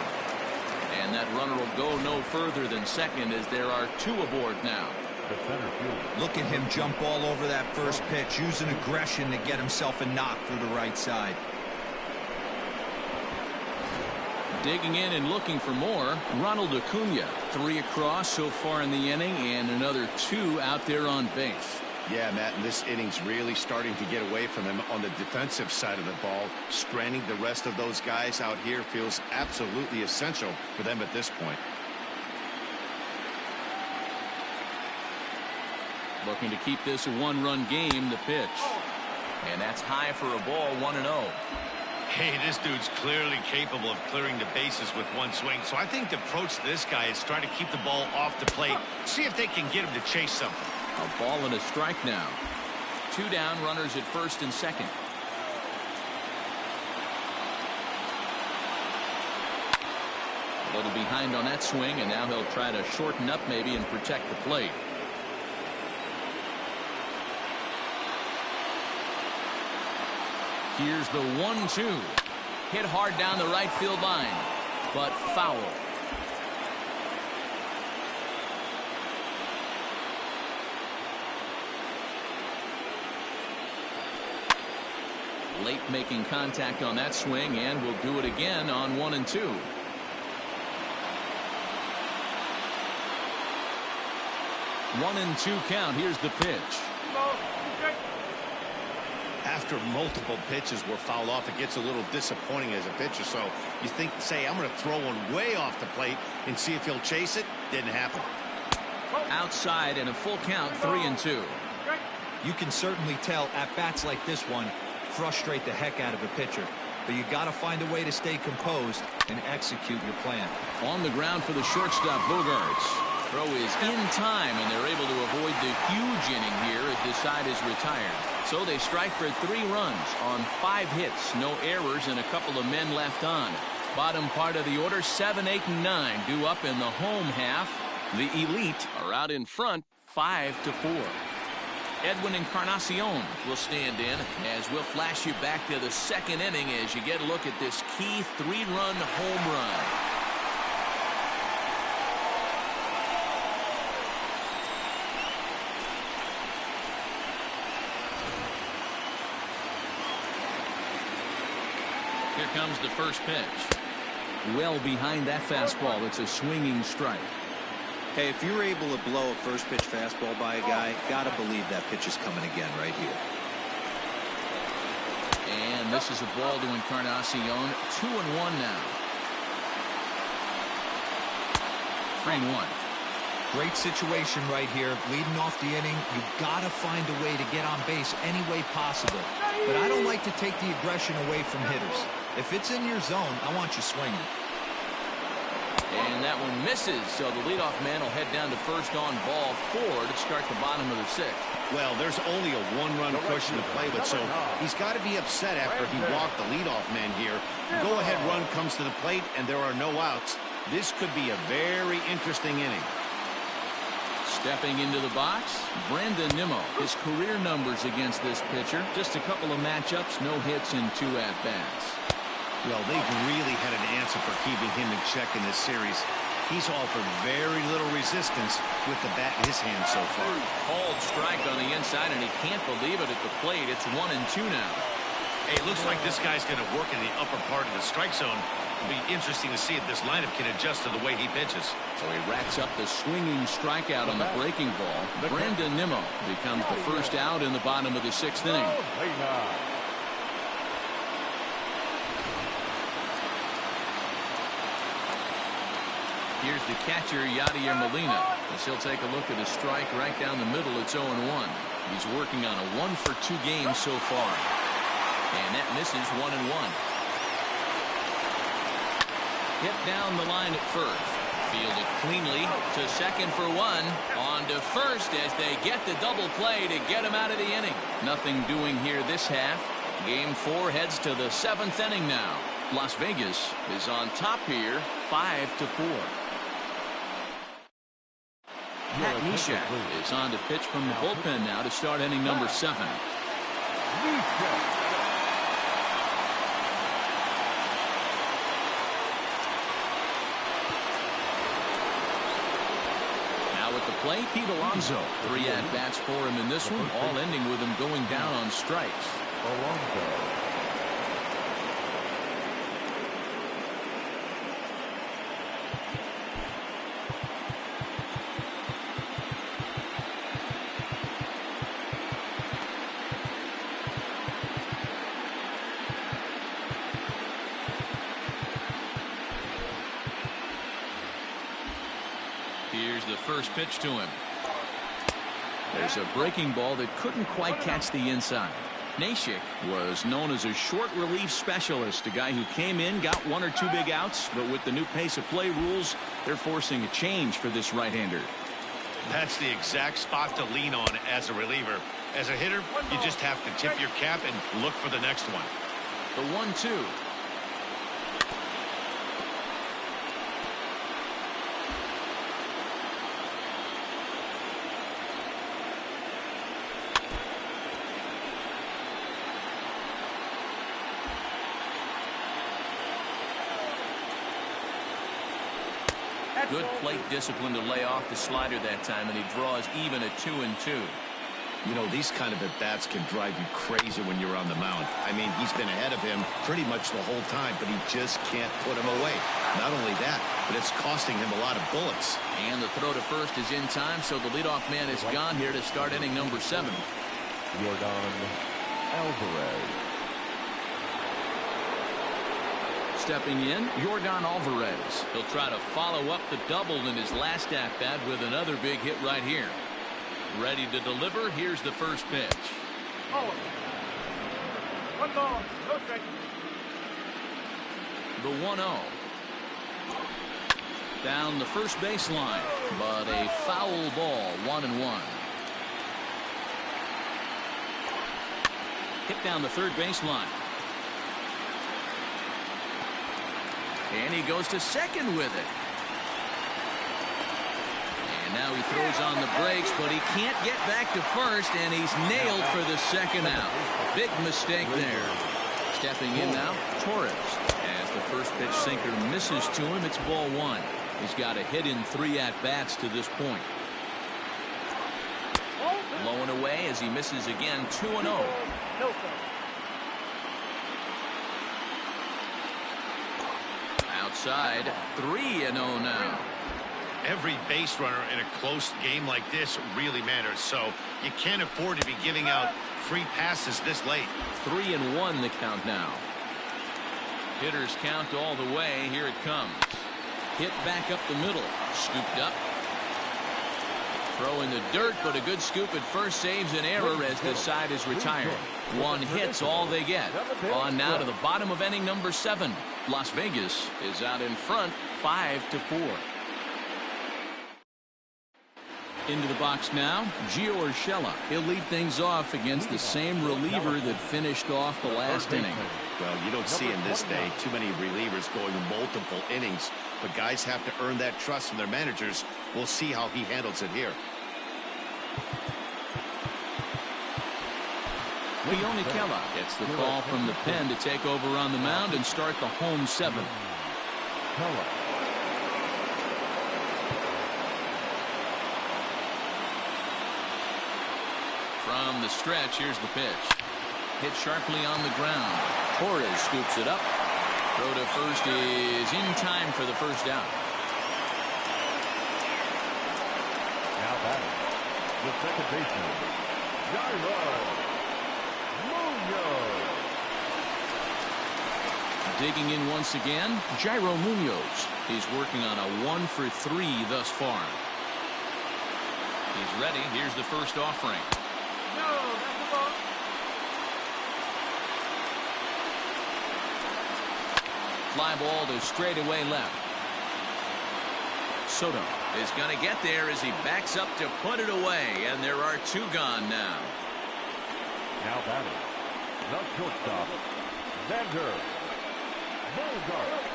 And that runner will go no further than second, as there are 2 aboard now. Look at him jump all over that first pitch, using aggression to get himself a knock through the right side. Digging in and looking for more, Ronald Acuna. 3 across so far in the inning, and another 2 out there on base. Yeah, Matt, and this inning's really starting to get away from him on the defensive side of the ball. Stranding the rest of those guys out here feels absolutely essential for them at this point. Looking to keep this a 1-run game, the pitch. And that's high for a ball, 1-0. Hey, this dude's clearly capable of clearing the bases with one swing. So I think the approach to this guy is try to keep the ball off the plate. See if they can get him to chase something. A ball and a strike now. 2 down, runners at first and second. A little behind on that swing, and now he'll try to shorten up maybe and protect the plate. Here's the 1-2. Hit hard down the right field line, but foul. Late making contact on that swing, and will do it again on 1-2. One and two count. Here's the pitch. After multiple pitches were fouled off, it gets a little disappointing as a pitcher. So you think, say, I'm going to throw one way off the plate and see if he'll chase it. Didn't happen. Outside and a full count, 3-2. You can certainly tell at bats like this one frustrate the heck out of a pitcher. But you got to find a way to stay composed and execute your plan. On the ground for the shortstop, Bogarts. Throw is in time, and they're able to avoid the huge inning here as the side is retired. So they strike for 3 runs on 5 hits, no errors, and a couple of men left on. Bottom part of the order, 7, 8, and 9 due up in the home half. The Elite are out in front, 5-4. Edwin Encarnacion will stand in as we'll flash you back to the second inning as you get a look at this key 3-run home run. Here comes the first pitch. Well behind that fastball. It's a swinging strike. Hey, if you're able to blow a first pitch fastball by a guy, gotta believe that pitch is coming again right here. And this is a ball to Encarnacion. 2-1 now. 3-1. Great situation right here. Leading off the inning, you gotta find a way to get on base any way possible. But I don't like to take the aggression away from hitters. If it's in your zone, I want you swinging. And that one misses, so the leadoff man will head down to first on ball 4 to start the bottom of the 6th. Well, there's only a 1-run cushion to play with, so he's got to be upset after he walked the leadoff man here. Go-ahead run comes to the plate, and there are no outs. This could be a very interesting inning. Stepping into the box, Brandon Nimmo. His career numbers against this pitcher, just a couple of matchups, no hits and 2 at-bats. Well, they've really had an answer for keeping him in check in this series. He's offered very little resistance with the bat in his hand so far. Called strike on the inside, and he can't believe it at the plate. It's 1-2 now. Hey, it looks like this guy's going to work in the upper part of the strike zone. It'll be interesting to see if this lineup can adjust to the way he pitches. So he racks up the swinging strikeout on the breaking ball. Brandon Nimmo becomes the first out in the bottom of the 6th inning. Here's the catcher, Yadier Molina, as he'll take a look at a strike right down the middle. It's 0-1. He's working on a 1-for-2 game so far. And that misses 1-1. Hit down the line at first. Fielded cleanly to second for 1. On to first as they get the double play to get him out of the inning. Nothing doing here this half. Game 4 heads to the 7th inning now. Las Vegas is on top here, 5-4. Pat Neshek is on to pitch from the bullpen now to start inning number 7. Now at the plate, Pete Alonso. 3 at-bats for him in this one, all ending with him going down on strikes. Here's the first pitch to him. There's a breaking ball that couldn't quite catch the inside. Neshek was known as a short relief specialist, a guy who came in, got 1 or 2 big outs, but with the new pace of play rules, they're forcing a change for this right-hander. That's the exact spot to lean on as a reliever. As a hitter, you just have to tip your cap and look for the next one. The 1-2. Good plate discipline to lay off the slider that time, and he draws even at 2-2. You know, these kind of at-bats can drive you crazy when you're on the mound. I mean, he's been ahead of him pretty much the whole time, but he just can't put him away. Not only that, but it's costing him a lot of bullets. And the throw to first is in time, so the leadoff man is gone here to start inning number 7. Yordan Alvarez. Stepping in, Yordan Alvarez. He'll try to follow up the double in his last at-bat with another big hit right here. Ready to deliver. Here's the first pitch. Oh. 1 ball, no strike. The 1-0. Down the first baseline, but a foul ball, 1-1. Hit down the third baseline. And he goes to second with it. And now he throws on the brakes, but he can't get back to first, and he's nailed for the second out. Big mistake there. Stepping in now, Torres. As the first pitch sinker misses to him, it's ball 1. He's got a hit in 3 at-bats to this point. Blowing away as he misses again, 2-0. Outside, 3-0 now. Every base runner in a close game like this really matters, so you can't afford to be giving out free passes this late. 3-1 the count now. Hitters count all the way. Here it comes. Hit back up the middle. Scooped up. Throw in the dirt, but a good scoop at first saves an error as the side is retired. 1 hit's all they get. On now to the bottom of inning number 7. Las Vegas is out in front, 5-4. Into the box now, Gio Urshela. He'll lead things off against the same reliever that finished off the last inning. Well, you don't see in this day too many relievers going multiple innings, but guys have to earn that trust from their managers. We'll see how he handles it here. Leone Kela gets the call from the pen to take over on the mound and start the home 7th. From the stretch, here's the pitch. Hit sharply on the ground. Torres scoops it up. Throw to first is in time for the first out. Now batting, the second baseman, Jairo Munoz. Digging in once again, Jairo Munoz. He's working on a 1-for-3 thus far. He's ready. Here's the first offering. No, that's the ball. Fly ball to straightaway left. Soto is going to get there as he backs up to put it away, and there are 2 gone now. Now batting, the shortstop, Xander Bogaerts.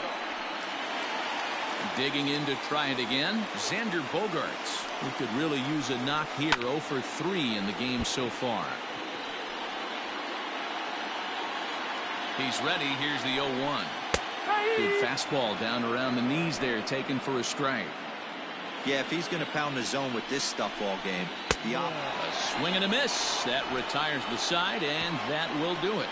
Digging in to try it again, Xander Bogaerts, who could really use a knock here. 0-for-3 in the game so far. He's ready. Here's the 0-1. Good fastball down around the knees there, taken for a strike. Yeah, if he's going to pound the zone with this stuff all game, a swing and a miss. That retires the side, and that will do it.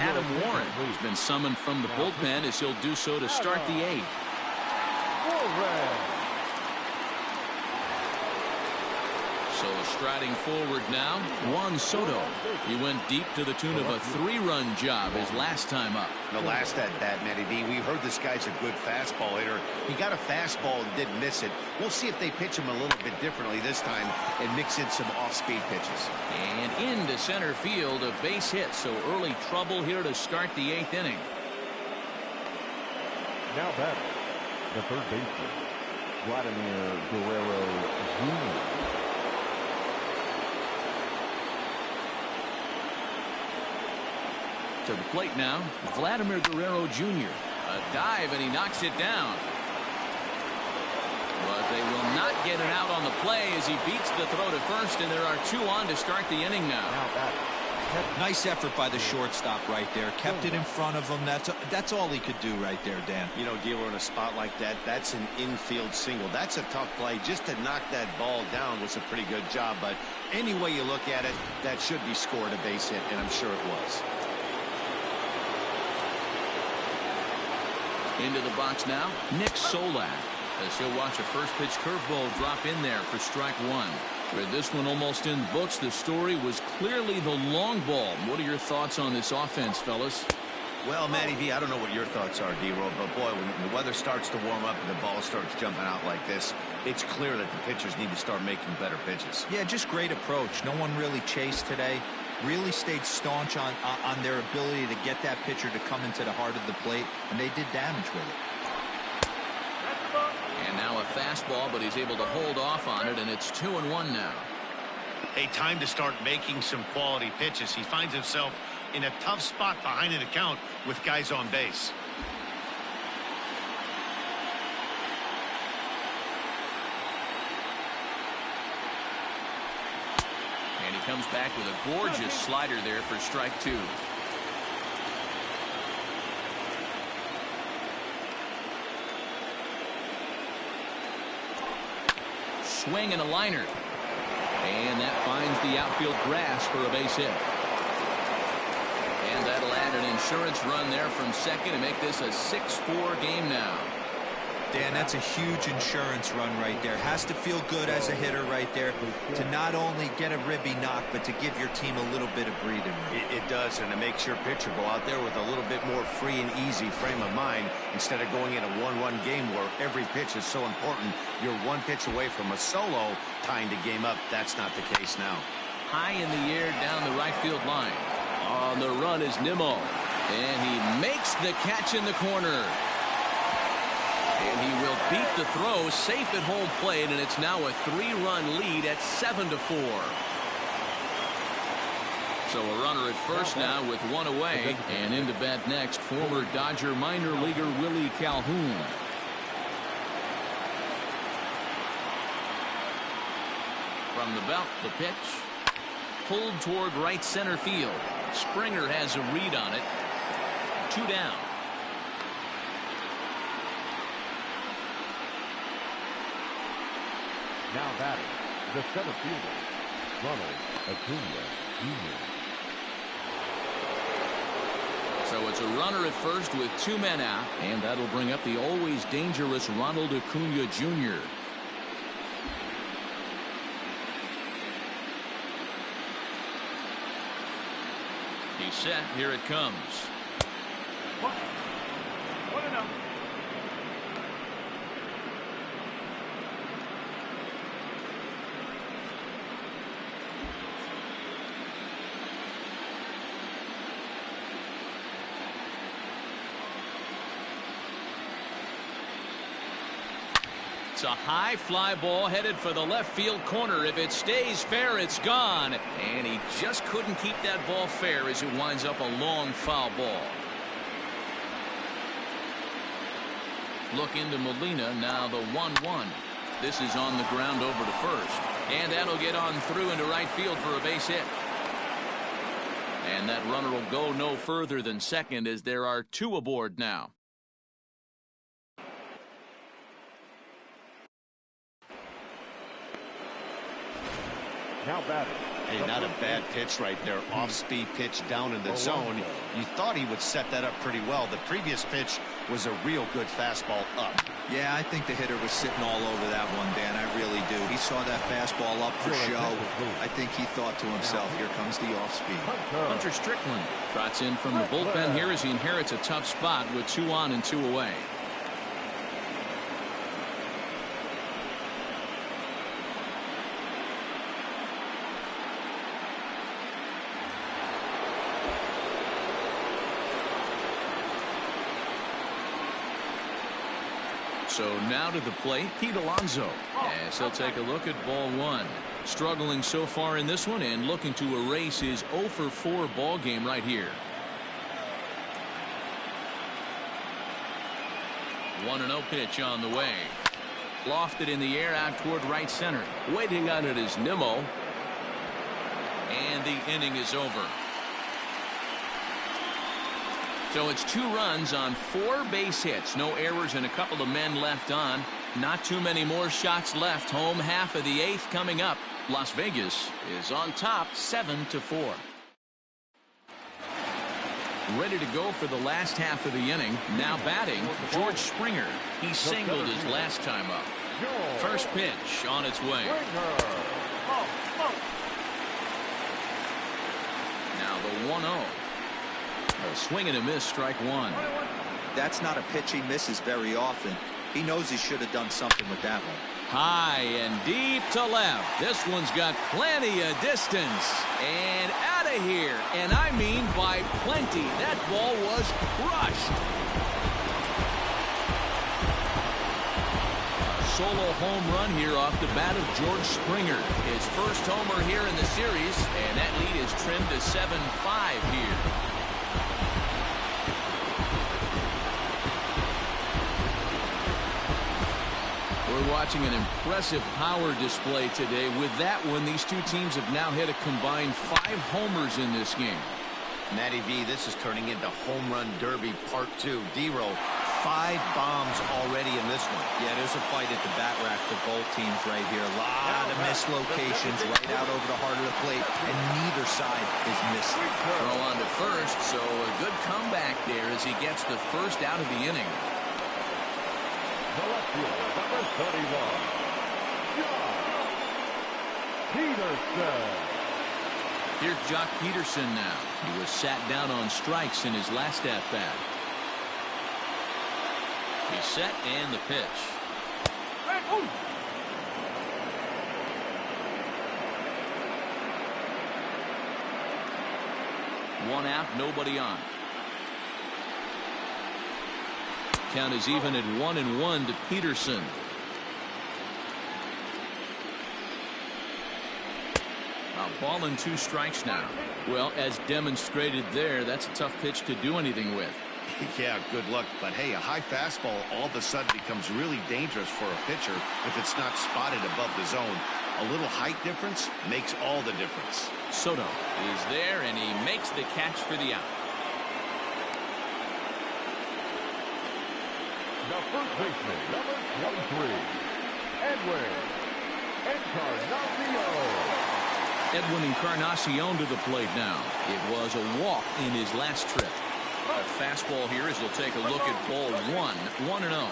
Adam Warren, who's been summoned from the bullpen, as he'll do so to start the 8th. So striding forward now, Juan Soto. He went deep to the tune of a 3-run job his last time up. The last at bat, Matty D, we heard this guy's a good fastball hitter. He got a fastball and didn't miss it. We'll see if they pitch him a little bit differently this time and mix in some off-speed pitches. And into center field, a base hit. So early trouble here to start the 8th inning. Now batting, the third baseman, Vladimir Guerrero Jr. To the plate now, Vladimir Guerrero Jr. A dive, and he knocks it down. But they will not get it out on the play as he beats the throw to first, and there are 2 on to start the inning now. Nice effort by the shortstop right there. Kept it in front of him. That's all he could do right there, Dan. You know, Dealer, in a spot like that, that's an infield single. That's a tough play. Just to knock that ball down was a pretty good job. But any way you look at it, that should be scored a base hit, and I'm sure it was. Into the box now, Nick Solak, as he'll watch a first pitch curveball drop in there for strike 1. With this one almost in the books, the story was clearly the long ball. What are your thoughts on this offense, fellas? Well, Matty V, I don't know what your thoughts are, D-Roll, but boy, when the weather starts to warm up and the ball starts jumping out like this, it's clear that the pitchers need to start making better pitches. Yeah, just great approach. No one really chased today. Really stayed staunch on their ability to get that pitcher to come into the heart of the plate, and they did damage with it. And now a fastball, but he's able to hold off on it, and it's 2-1 now. Hey, time to start making some quality pitches. He finds himself in a tough spot behind an account with guys on base. And he comes back with a gorgeous slider there for strike 2. Swing and a liner. And that finds the outfield grass for a base hit. And that'll add an insurance run there from second to make this a 6-4 game now. Dan, that's a huge insurance run right there. Has to feel good as a hitter right there to not only get a ribby knock, but to give your team a little bit of breathing room. It does, and it makes your pitcher go out there with a little bit more free and easy frame of mind instead of going in a one-run game where every pitch is so important. You're one pitch away from a solo tying the game up. That's not the case now. High in the air down the right field line. On the run is Nimmo. And he makes the catch in the corner. And he will beat the throw safe at home plate, and it's now a 3-run lead at 7-4. So a runner at first now with 1 away, and in to bat next, former Dodger minor leaguer Willie Calhoun. From the belt, the pitch pulled toward right center field. Springer has a read on it. 2 down. Now batting, the center fielder, Ronald Acuna Jr. So it's a runner at first with 2 men out, and that'll bring up the always dangerous Ronald Acuna Jr. He's set. Here it comes. 1-0. It's a high fly ball headed for the left field corner. If it stays fair, it's gone. And he just couldn't keep that ball fair as it winds up a long foul ball. Look into Molina, now the 1-1. This is on the ground over to first. And that'll get on through into right field for a base hit. And that runner will go no further than second as there are 2 aboard now. Now batting. Hey, not a bad pitch right there. Off-speed pitch down in the zone. You thought he would set that up pretty well. The previous pitch was a real good fastball up. Yeah, I think the hitter was sitting all over that one, Dan. I really do. He saw that fastball up for show. I think he thought to himself, here comes the off-speed. Hunter Strickland trots in from the bullpen here as he inherits a tough spot with 2 on and 2 away. So now to the plate, Pete Alonso, as he'll take a look at ball 1. Struggling so far in this one and looking to erase his 0-for-4 ball game right here. 1-0 pitch on the way. Lofted in the air out toward right center. Waiting on it is Nimmo. And the inning is over. So it's 2 runs on 4 base hits. No errors and a couple of men left on. Not too many more shots left. Home half of the 8th coming up. Las Vegas is on top 7-4. Ready to go for the last half of the inning. Now batting, George Springer. He singled his last time up. First pitch on its way. Now the 1-0. A swing and a miss, strike 1. That's not a pitch he misses very often. He knows he should have done something with that one. High and deep to left. This one's got plenty of distance. And out of here. And I mean by plenty. That ball was crushed. Solo home run here off the bat of George Springer. His first homer here in the series. And that lead is trimmed to 7-5 here. We're watching an impressive power display today. With that one, these two teams have now hit a combined 5 homers in this game. Matty V, this is turning into home run derby part 2. D-Row, 5 bombs already in this one. Yeah, there's a fight at the bat rack for both teams right here. A lot of mislocations right out over the heart of the plate, and neither side is missing. Throw on to first, so a good comeback there as he gets the first out of the inning. The left fielder, number 31, Jock Peterson. Here's Jock Peterson now. He was sat down on strikes in his last at-bat. He's set and the pitch. One out, nobody on. Count is even at 1-1 to Peterson. A ball and 2 strikes now. Well, as demonstrated there, that's a tough pitch to do anything with. Yeah, good luck. But hey, a high fastball all of a sudden becomes really dangerous for a pitcher if it's not spotted above the zone. A little height difference makes all the difference. Soto is there, and he makes the catch for the out. The first baseman, number 23, Edwin Encarnacion. Edwin Encarnacion to the plate now. It was a walk in his last trip. A fastball here as he'll take a look at ball 1-0.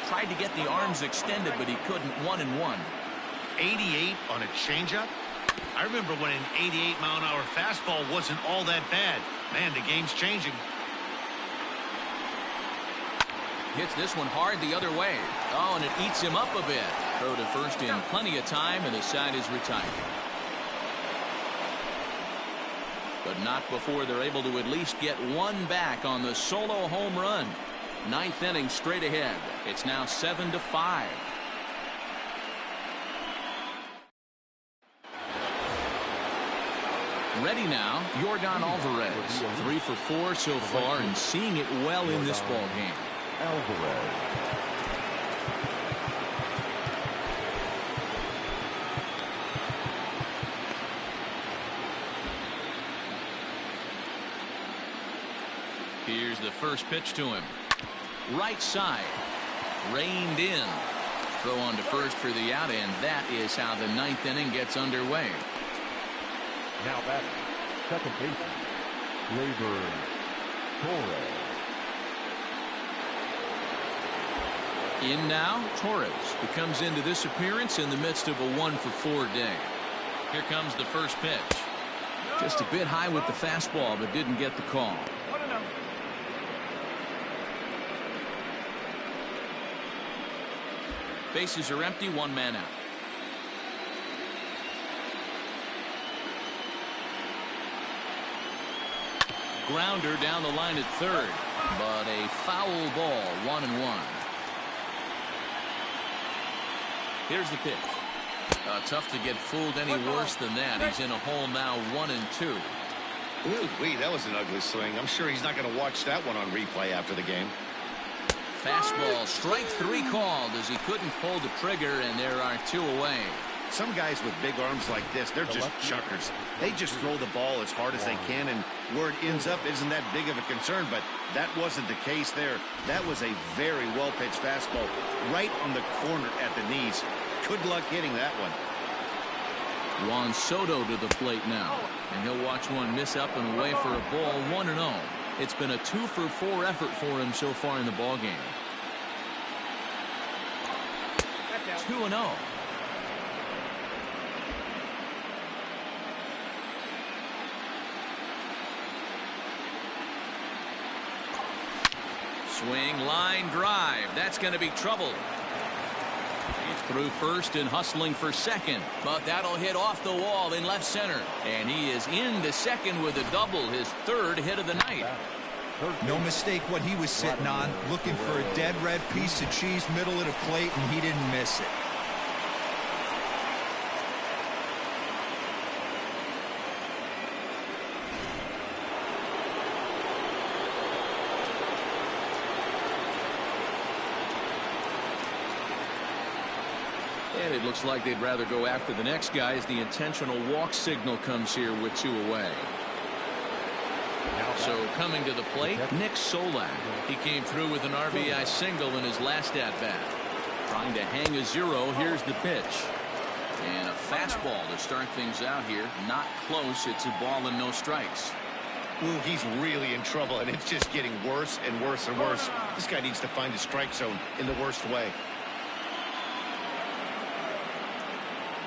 Tried to get the arms extended, but he couldn't. 1-1. 88 on a changeup? I remember when an 88-mile-an-hour fastball wasn't all that bad. Man, the game's changing. Hits this one hard the other way. Oh, and it eats him up a bit. Throw to first in plenty of time, and the side is retired. But not before they're able to at least get one back on the solo home run. 9th inning straight ahead. It's now 7-5. Ready now, Yordan Alvarez. 3 for 4 so far and seeing it well in this ball game. Alvarez. Here's the first pitch to him. Right side. Reined in. Throw on to first for the out, and that is how the 9th inning gets underway. Now batting, second baseman, Labor Torres. In now, Torres, who comes into this appearance in the midst of a 1 for 4 day. Here comes the first pitch. Just a bit high with the fastball, but didn't get the call. Bases are empty, 1 man out. Grounder down the line at third, but a foul ball. 1-1. Here's the pitch. Tough to get fooled any worse than that. He's in a hole now, 1-2. Ooh, that was an ugly swing. I'm sure he's not going to watch that one on replay after the game. Fastball, strike 3 called as he couldn't pull the trigger, and there are 2 away. Some guys with big arms like this, they're just chuckers. They just throw the ball as hard as they can, and where it ends up isn't that big of a concern, but that wasn't the case there. That was a very well-pitched fastball right on the corner at the knees. Good luck hitting that one. Juan Soto to the plate now, and he'll watch one miss up and away for a ball. 1-0. It's been a 2-for-4 effort for him so far in the ballgame. 2-0. Swing, line drive. That's going to be trouble. He's through first and hustling for second, but that'll hit off the wall in left center. And he is into second with a double, his 3rd hit of the night. No mistake what he was sitting on, looking for a dead red piece of cheese middle of the plate, and he didn't miss it. And it looks like they'd rather go after the next guy as the intentional walk signal comes here with 2 away. So coming to the plate, Nick Solak. He came through with an RBI single in his last at-bat. Trying to hang a 0. Here's the pitch. And a fastball to start things out here. Not close. It's a ball and no strikes. Ooh, he's really in trouble, and it's just getting worse and worse and worse. This guy needs to find a strike zone in the worst way.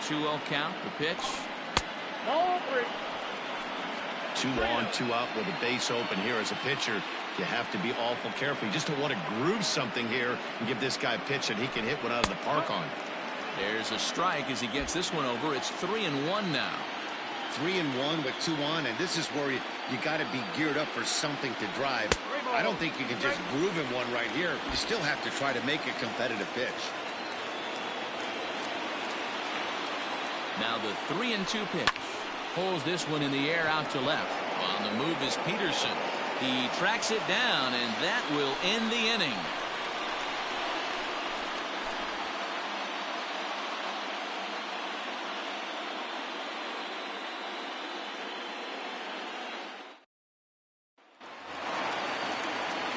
2-0 count, the pitch. 2 on, 2 out with a base open here as a pitcher. You have to be awful careful. You just don't want to groove something here and give this guy a pitch that he can hit one out of the park on. There's a strike as he gets this one over. It's 3-1 now. 3-1 with 2 on, and this is where you got to be geared up for something to drive. I don't think you can just groove him one right here. You still have to try to make a competitive pitch. Now the 3-2 pitch. Pulls this one in the air out to left. On the move is Peterson. He tracks it down, and that will end the inning.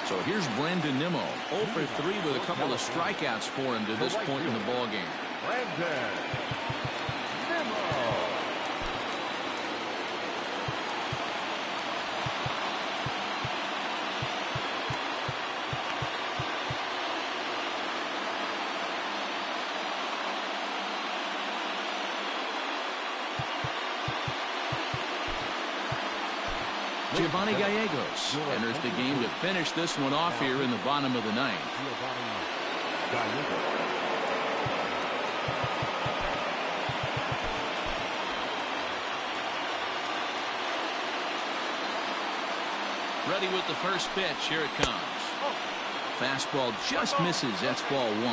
So here's Brandon Nimmo. 0 for 3 with a couple of strikeouts for him to this point in the ballgame. Brandon Nimmo. Giovanni Gallegos enters the game to finish this one off here in the bottom of the 9th. Ready with the first pitch. Here it comes. Fastball just misses. That's ball 1.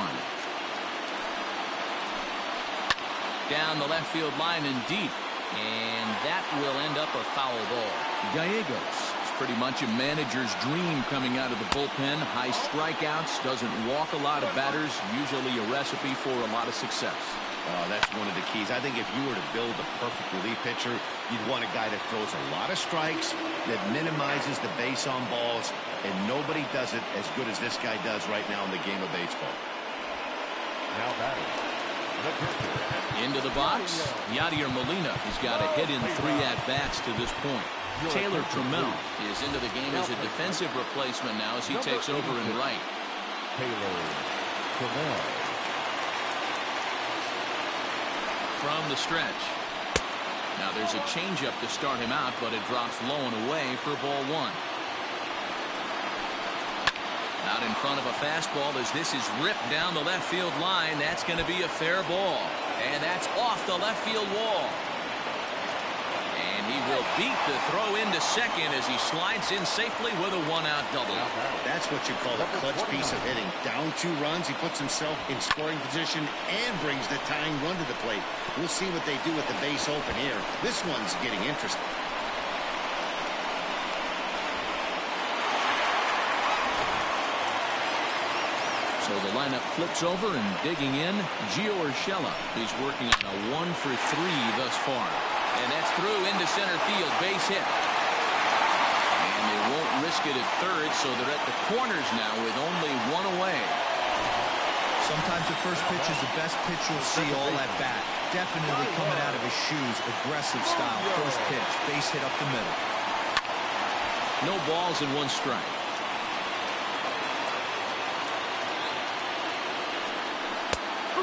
Down the left field line and deep. And that will end up a foul ball. Gallegos is pretty much a manager's dream coming out of the bullpen. High strikeouts, doesn't walk a lot of batters, usually a recipe for a lot of success. That's one of the keys. I think if you were to build a perfect relief pitcher, you'd want a guy that throws a lot of strikes, that minimizes the base on balls, and nobody does it as good as this guy does right now in the game of baseball. Now batting. Into the box, Yadier Molina. He's got a hit in 3 at-bats to this point. Taylor Trammell is into the game as a defensive replacement now as he takes over in right. Taylor Trammell. From the stretch. Now there's a changeup to start him out, but it drops low and away for ball 1. Out in front of a fastball as this is ripped down the left field line. That's going to be a fair ball. And that's off the left field wall. And he will beat the throw into second as he slides in safely with a 1-out double. That's what you call a clutch piece of hitting. Down 2 runs, he puts himself in scoring position and brings the tying run to the plate. We'll see what they do with the base open here. This one's getting interesting. So the lineup flips over and digging in, Gio Urshela. He's working on a 1 for 3 thus far. And that's through into center field, base hit. And they won't risk it at third, so they're at the corners now with only 1 away. Sometimes the first pitch is the best pitch you'll see all at bat. Definitely coming out of his shoes, aggressive style. First pitch, base hit up the middle. No balls and 1 strike.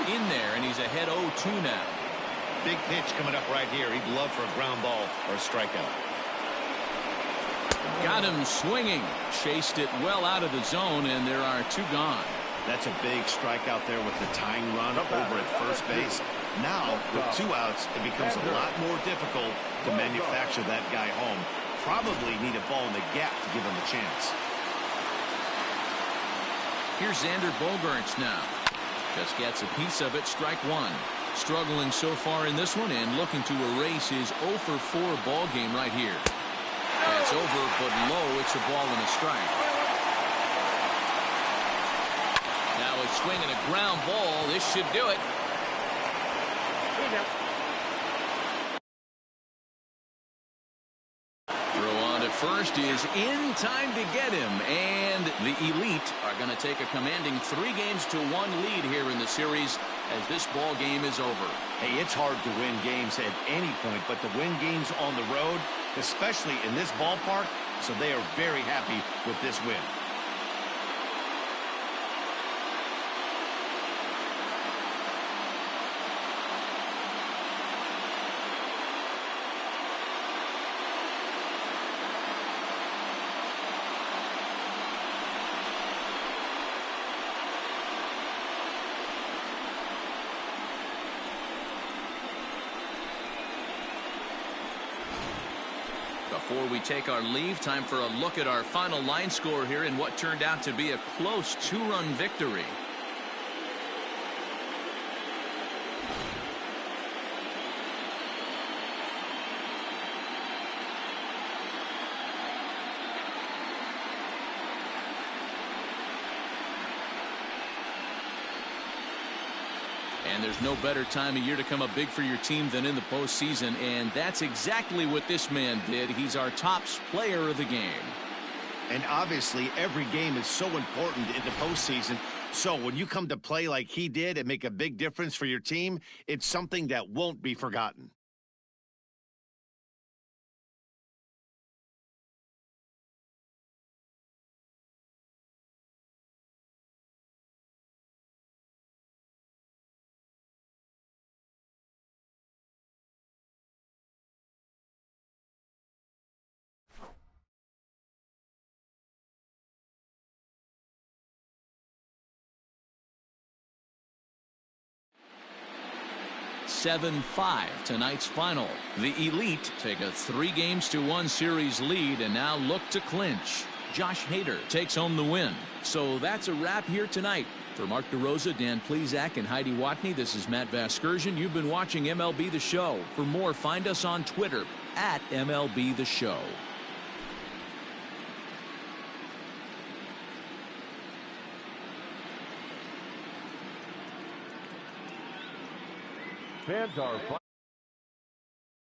In there, and he's ahead 0-2 now. Big pitch coming up right here. He'd love for a ground ball or a strikeout. Got him swinging. Chased it well out of the zone, and there are 2 gone. That's a big strikeout there with the tying run over at first base. Now, with 2 outs, it becomes a lot more difficult to manufacture that guy home. Probably need a ball in the gap to give him a chance. Here's Xander Bogaerts now. Just gets a piece of it, strike 1. Struggling so far in this one and looking to erase his 0 for 4 ball game right here. That's over, but low. It's a ball and a strike. Now a swing and a ground ball. This should do it. Throw on to first is in time to get him, and the Elite are going to take a commanding 3-1 lead here in the series as this ball game is over. Hey, it's hard to win games at any point, but to win games on the road, especially in this ballpark, so they are very happy with this win. Before we take our leave, time for a look at our final line score here in what turned out to be a close 2-run victory. And there's no better time of year to come up big for your team than in the postseason, and that's exactly what this man did. He's our top player of the game. And obviously, every game is so important in the postseason. So when you come to play like he did and make a big difference for your team, it's something that won't be forgotten. (7-5) tonight's final. The Elite take a 3-1 series lead and now look to clinch. Josh Hader takes home the win. So that's a wrap here tonight. For Mark DeRosa, Dan Plesac, and Heidi Watney, this is Matt Vasgersian. You've been watching MLB The Show. For more, find us on Twitter at MLB The Show. Fans are